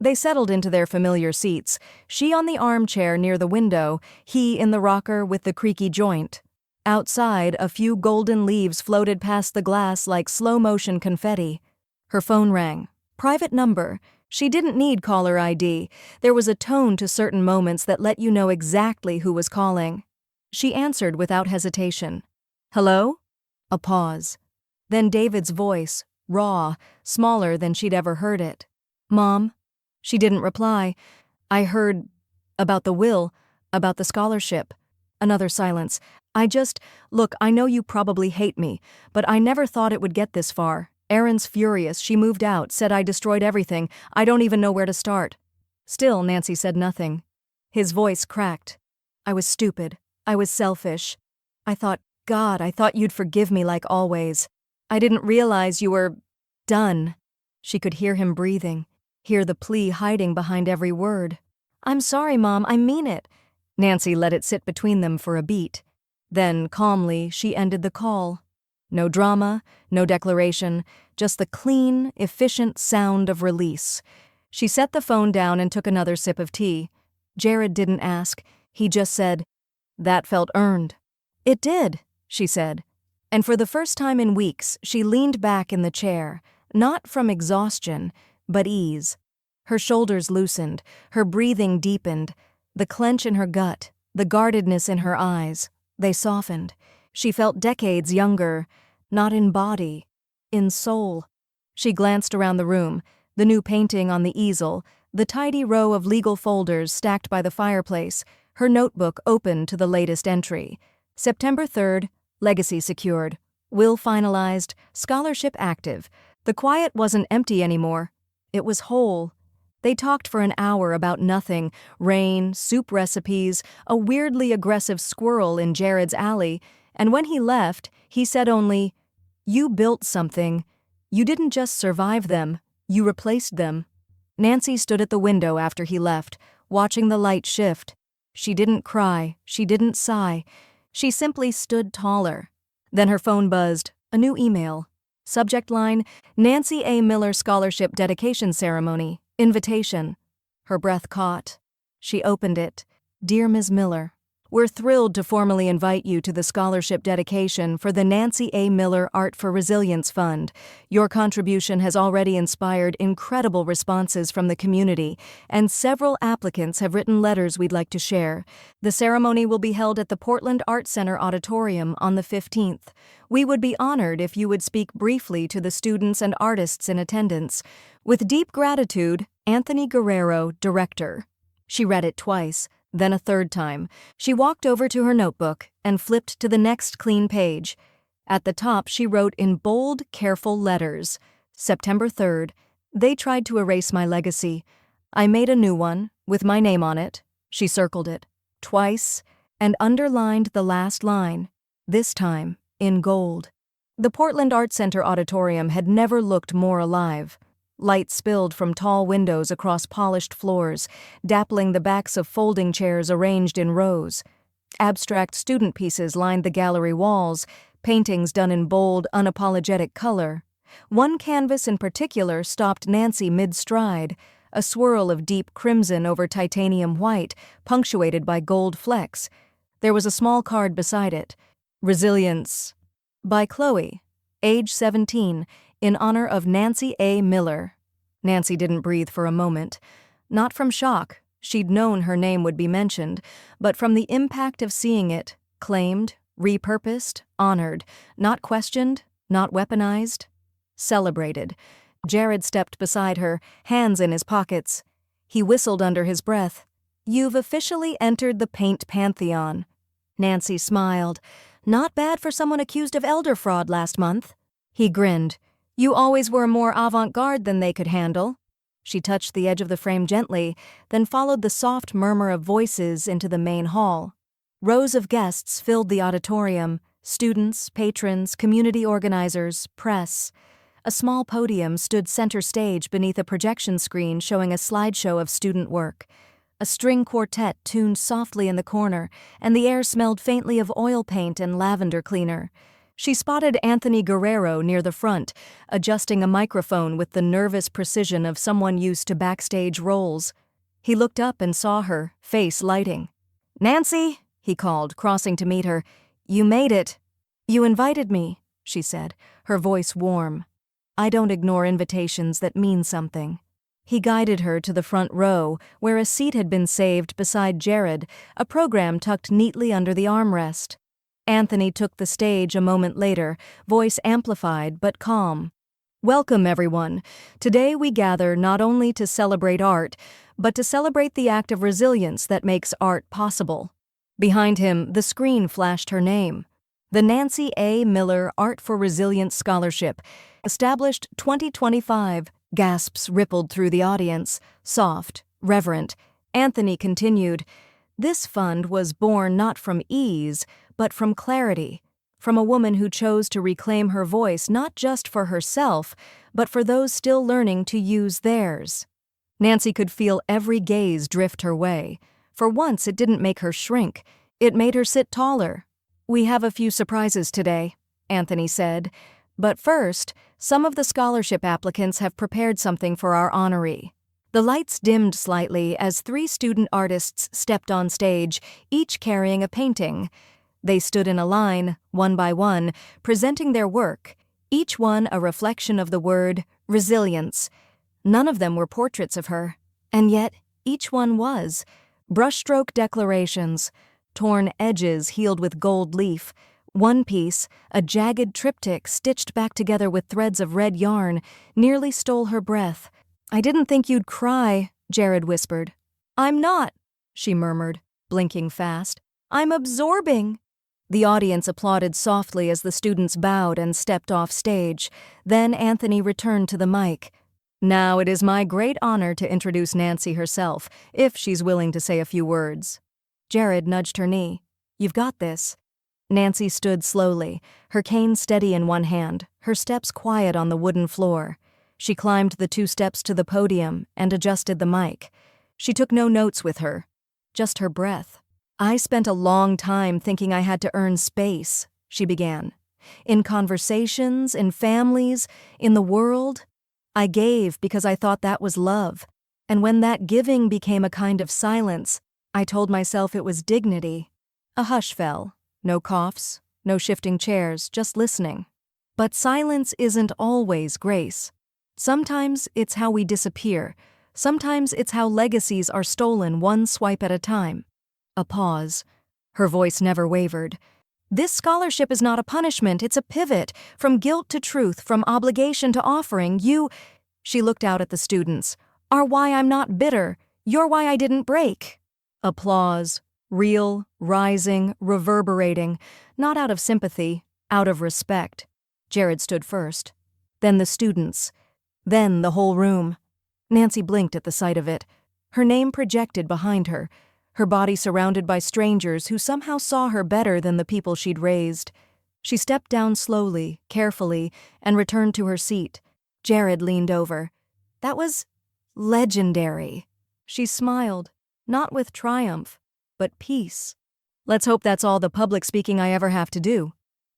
Speaker 1: They settled into their familiar seats, she on the armchair near the window, he in the rocker with the creaky joint. Outside, a few golden leaves floated past the glass like slow-motion confetti. Her phone rang. Private number. She didn't need caller ID. There was a tone to certain moments that let you know exactly who was calling. She answered without hesitation. "Hello?" A pause. Then David's voice, raw, smaller than she'd ever heard it. "Mom?" She didn't reply. "I heard about the will, about the scholarship." Another silence. Look, I know you probably hate me, but I never thought it would get this far. Erin's furious. She moved out, said I destroyed everything. I don't even know where to start." Still, Nancy said nothing. His voice cracked. "I was stupid. I was selfish. I thought you'd forgive me like always. I didn't realize you were done." She could hear him breathing, hear the plea hiding behind every word. "I'm sorry, Mom, I mean it." Nancy let it sit between them for a beat. Then, calmly, she ended the call. No drama, no declaration, just the clean, efficient sound of release. She set the phone down and took another sip of tea. Jared didn't ask. He just said, "That felt earned." "It did," she said. And for the first time in weeks, she leaned back in the chair, not from exhaustion, but ease. Her shoulders loosened, her breathing deepened, the clench in her gut, the guardedness in her eyes, they softened. She felt decades younger, not in body, in soul. She glanced around the room, the new painting on the easel, the tidy row of legal folders stacked by the fireplace, her notebook open to the latest entry. September 3rd, legacy secured, will finalized, scholarship active. The quiet wasn't empty anymore. It was whole. They talked for an hour about nothing: rain, soup recipes, a weirdly aggressive squirrel in Jared's alley, and when he left, he said only, "You built something. You didn't just survive them, you replaced them." Nancy stood at the window after he left, watching the light shift. She didn't cry, she didn't sigh. She simply stood taller. Then her phone buzzed, a new email. Subject line, Nancy A. Miller Scholarship Dedication Ceremony, Invitation. Her breath caught. She opened it. "Dear Ms. Miller, we're thrilled to formally invite you to the scholarship dedication for the Nancy A. Miller Art for Resilience Fund. Your contribution has already inspired incredible responses from the community, and several applicants have written letters we'd like to share. The ceremony will be held at the Portland Art Center Auditorium on the 15th. We would be honored if you would speak briefly to the students and artists in attendance. With deep gratitude, Anthony Guerrero, Director." She read it twice, then a third time. She walked over to her notebook and flipped to the next clean page. At the top, she wrote in bold, careful letters, "September 3rd. They tried to erase my legacy. I made a new one, with my name on it." She circled it, twice, and underlined the last line, this time in gold. The Portland Art Center Auditorium had never looked more alive. Light spilled from tall windows across polished floors, dappling the backs of folding chairs arranged in rows. Abstract student pieces lined the gallery walls, paintings done in bold, unapologetic color. One canvas in particular stopped Nancy mid-stride, a swirl of deep crimson over titanium white, punctuated by gold flecks. There was a small card beside it. Resilience. By Chloe, age 17, in honor of Nancy A. Miller. Nancy didn't breathe for a moment. Not from shock. She'd known her name would be mentioned, but from the impact of seeing it, claimed, repurposed, honored, not questioned, not weaponized, celebrated. Jared stepped beside her, hands in his pockets. He whistled under his breath. "You've officially entered the paint pantheon." Nancy smiled. "Not bad for someone accused of elder fraud last month." He grinned. "You always were more avant-garde than they could handle." She touched the edge of the frame gently, then followed the soft murmur of voices into the main hall. Rows of guests filled the auditorium, students, patrons, community organizers, press. A small podium stood center stage beneath a projection screen showing a slideshow of student work. A string quartet tuned softly in the corner, and the air smelled faintly of oil paint and lavender cleaner. She spotted Anthony Guerrero near the front, adjusting a microphone with the nervous precision of someone used to backstage roles. He looked up and saw her, face lighting. "Nancy," he called, crossing to meet her. "You made it." "You invited me," she said, her voice warm. "I don't ignore invitations that mean something." He guided her to the front row, where a seat had been saved beside Jared, a program tucked neatly under the armrest. Anthony took the stage a moment later, voice amplified but calm. "Welcome, everyone. Today we gather not only to celebrate art, but to celebrate the act of resilience that makes art possible." Behind him, the screen flashed her name. The Nancy A. Miller Art for Resilience Scholarship, established 2025. Gasps rippled through the audience, soft, reverent. Anthony continued, "This fund was born not from ease, but from clarity, from a woman who chose to reclaim her voice not just for herself, but for those still learning to use theirs." Nancy could feel every gaze drift her way. For once, it didn't make her shrink. It made her sit taller. "We have a few surprises today," Anthony said. "But first, some of the scholarship applicants have prepared something for our honoree." The lights dimmed slightly as 3 student artists stepped on stage, each carrying a painting. They stood in a line, one by one, presenting their work, each one a reflection of the word resilience. None of them were portraits of her, and yet each one was. Brushstroke declarations, torn edges healed with gold leaf. One piece, a jagged triptych stitched back together with threads of red yarn, nearly stole her breath. "I didn't think you'd cry," Jared whispered. "I'm not," she murmured, blinking fast. "I'm absorbing." The audience applauded softly as the students bowed and stepped off stage. Then Anthony returned to the mic. "Now it is my great honor to introduce Nancy herself, if she's willing to say a few words." Jared nudged her knee. "You've got this." Nancy stood slowly, her cane steady in one hand, her steps quiet on the wooden floor. She climbed the 2 steps to the podium and adjusted the mic. She took no notes with her, just her breath. "I spent a long time thinking I had to earn space," she began. "In conversations, in families, in the world. I gave because I thought that was love. And when that giving became a kind of silence, I told myself it was dignity." A hush fell. No coughs, no shifting chairs, just listening. But silence isn't always grace. Sometimes it's how we disappear. Sometimes it's how legacies are stolen one swipe at a time. A pause. Her voice never wavered. "This scholarship is not a punishment, it's a pivot. From guilt to truth, from obligation to offering, you—" She looked out at the students. "Are why I'm not bitter. You're why I didn't break." Applause. Real, rising, reverberating. Not out of sympathy, out of respect. Jared stood first. Then the students. Then the whole room. Nancy blinked at the sight of it. Her name projected behind her. Her body surrounded by strangers who somehow saw her better than the people she'd raised. She stepped down slowly, carefully, and returned to her seat. Jared leaned over. "That was legendary." She smiled, not with triumph, but peace. "Let's hope that's all the public speaking I ever have to do."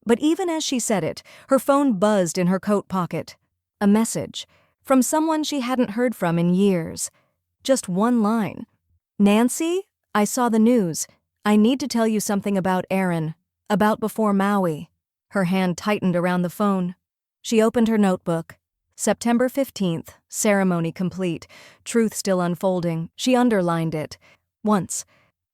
Speaker 1: But even as she said it, her phone buzzed in her coat pocket. A message. From someone she hadn't heard from in years. Just one line. "Nancy, I saw the news. I need to tell you something about Aaron. About before Maui." Her hand tightened around the phone. She opened her notebook. September 15th, ceremony complete, truth still unfolding. She underlined it. Once.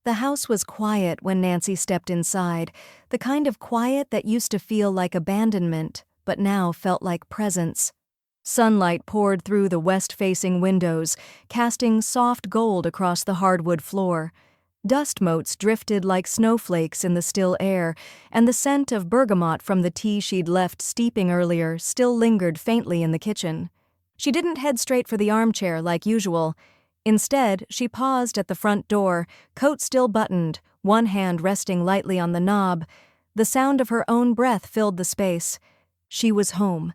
Speaker 1: The house was quiet when Nancy stepped inside, the kind of quiet that used to feel like abandonment, but now felt like presence. Sunlight poured through the west-facing windows, casting soft gold across the hardwood floor. Dust motes drifted like snowflakes in the still air, and the scent of bergamot from the tea she'd left steeping earlier still lingered faintly in the kitchen. She didn't head straight for the armchair like usual. Instead, she paused at the front door, coat still buttoned, one hand resting lightly on the knob. The sound of her own breath filled the space. She was home.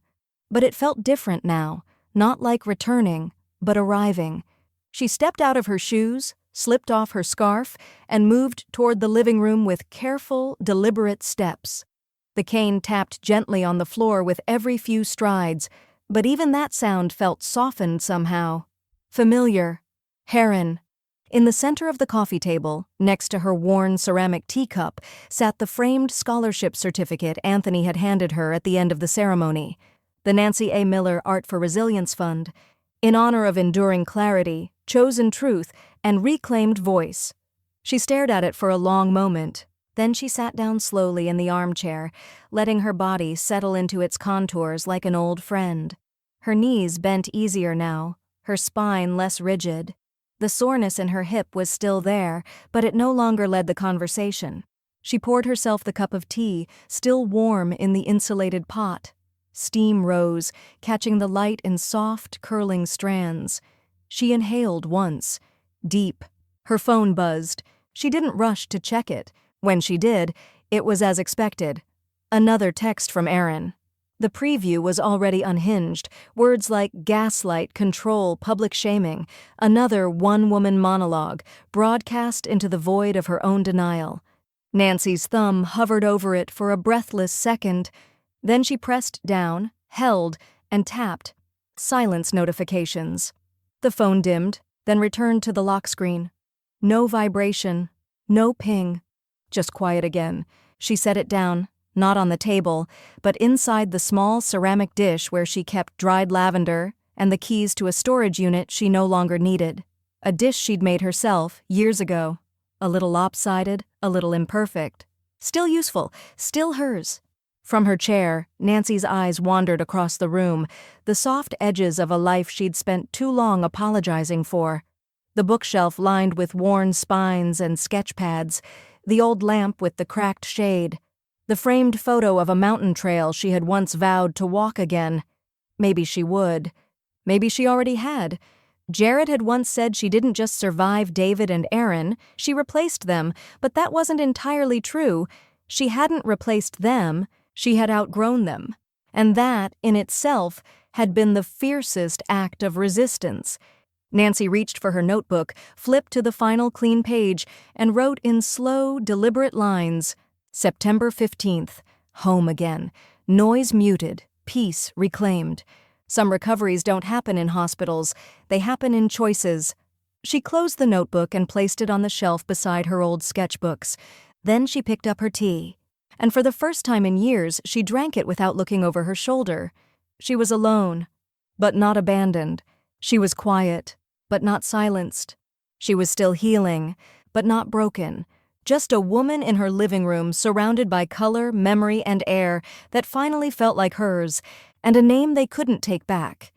Speaker 1: But it felt different now, not like returning, but arriving. She stepped out of her shoes, slipped off her scarf, and moved toward the living room with careful, deliberate steps. The cane tapped gently on the floor with every few strides, but even that sound felt softened somehow. Familiar. Heron. In the center of the coffee table, next to her worn ceramic teacup, sat the framed scholarship certificate Anthony had handed her at the end of the ceremony. The Nancy A. Miller Art for Resilience Fund, in honor of enduring clarity, chosen truth, and reclaimed voice. She stared at it for a long moment. Then she sat down slowly in the armchair, letting her body settle into its contours like an old friend. Her knees bent easier now, her spine less rigid. The soreness in her hip was still there, but it no longer led the conversation. She poured herself the cup of tea, still warm in the insulated pot. Steam rose, catching the light in soft, curling strands. She inhaled once. Deep. Her phone buzzed. She didn't rush to check it. When she did, it was as expected. Another text from Aaron. The preview was already unhinged, words like gaslight, control, public shaming. Another one-woman monologue, broadcast into the void of her own denial. Nancy's thumb hovered over it for a breathless second. Then she pressed down, held, and tapped. Silence notifications. The phone dimmed, then returned to the lock screen. No vibration, no ping. Just quiet again. She set it down, not on the table, but inside the small ceramic dish where she kept dried lavender and the keys to a storage unit she no longer needed. A dish she'd made herself years ago. A little lopsided, a little imperfect. Still useful, still hers. From her chair, Nancy's eyes wandered across the room, the soft edges of a life she'd spent too long apologizing for. The bookshelf lined with worn spines and sketch pads, the old lamp with the cracked shade, the framed photo of a mountain trail she had once vowed to walk again. Maybe she would. Maybe she already had. Jared had once said she didn't just survive David and Aaron, she replaced them, but that wasn't entirely true. She hadn't replaced them. She had outgrown them, and that, in itself, had been the fiercest act of resistance. Nancy reached for her notebook, flipped to the final clean page, and wrote in slow, deliberate lines, September 15th, home again, noise muted, peace reclaimed. Some recoveries don't happen in hospitals, they happen in choices. She closed the notebook and placed it on the shelf beside her old sketchbooks. Then she picked up her tea. And for the first time in years, she drank it without looking over her shoulder. She was alone, but not abandoned. She was quiet, but not silenced. She was still healing, but not broken. Just a woman in her living room surrounded by color, memory, and air that finally felt like hers, and a name they couldn't take back.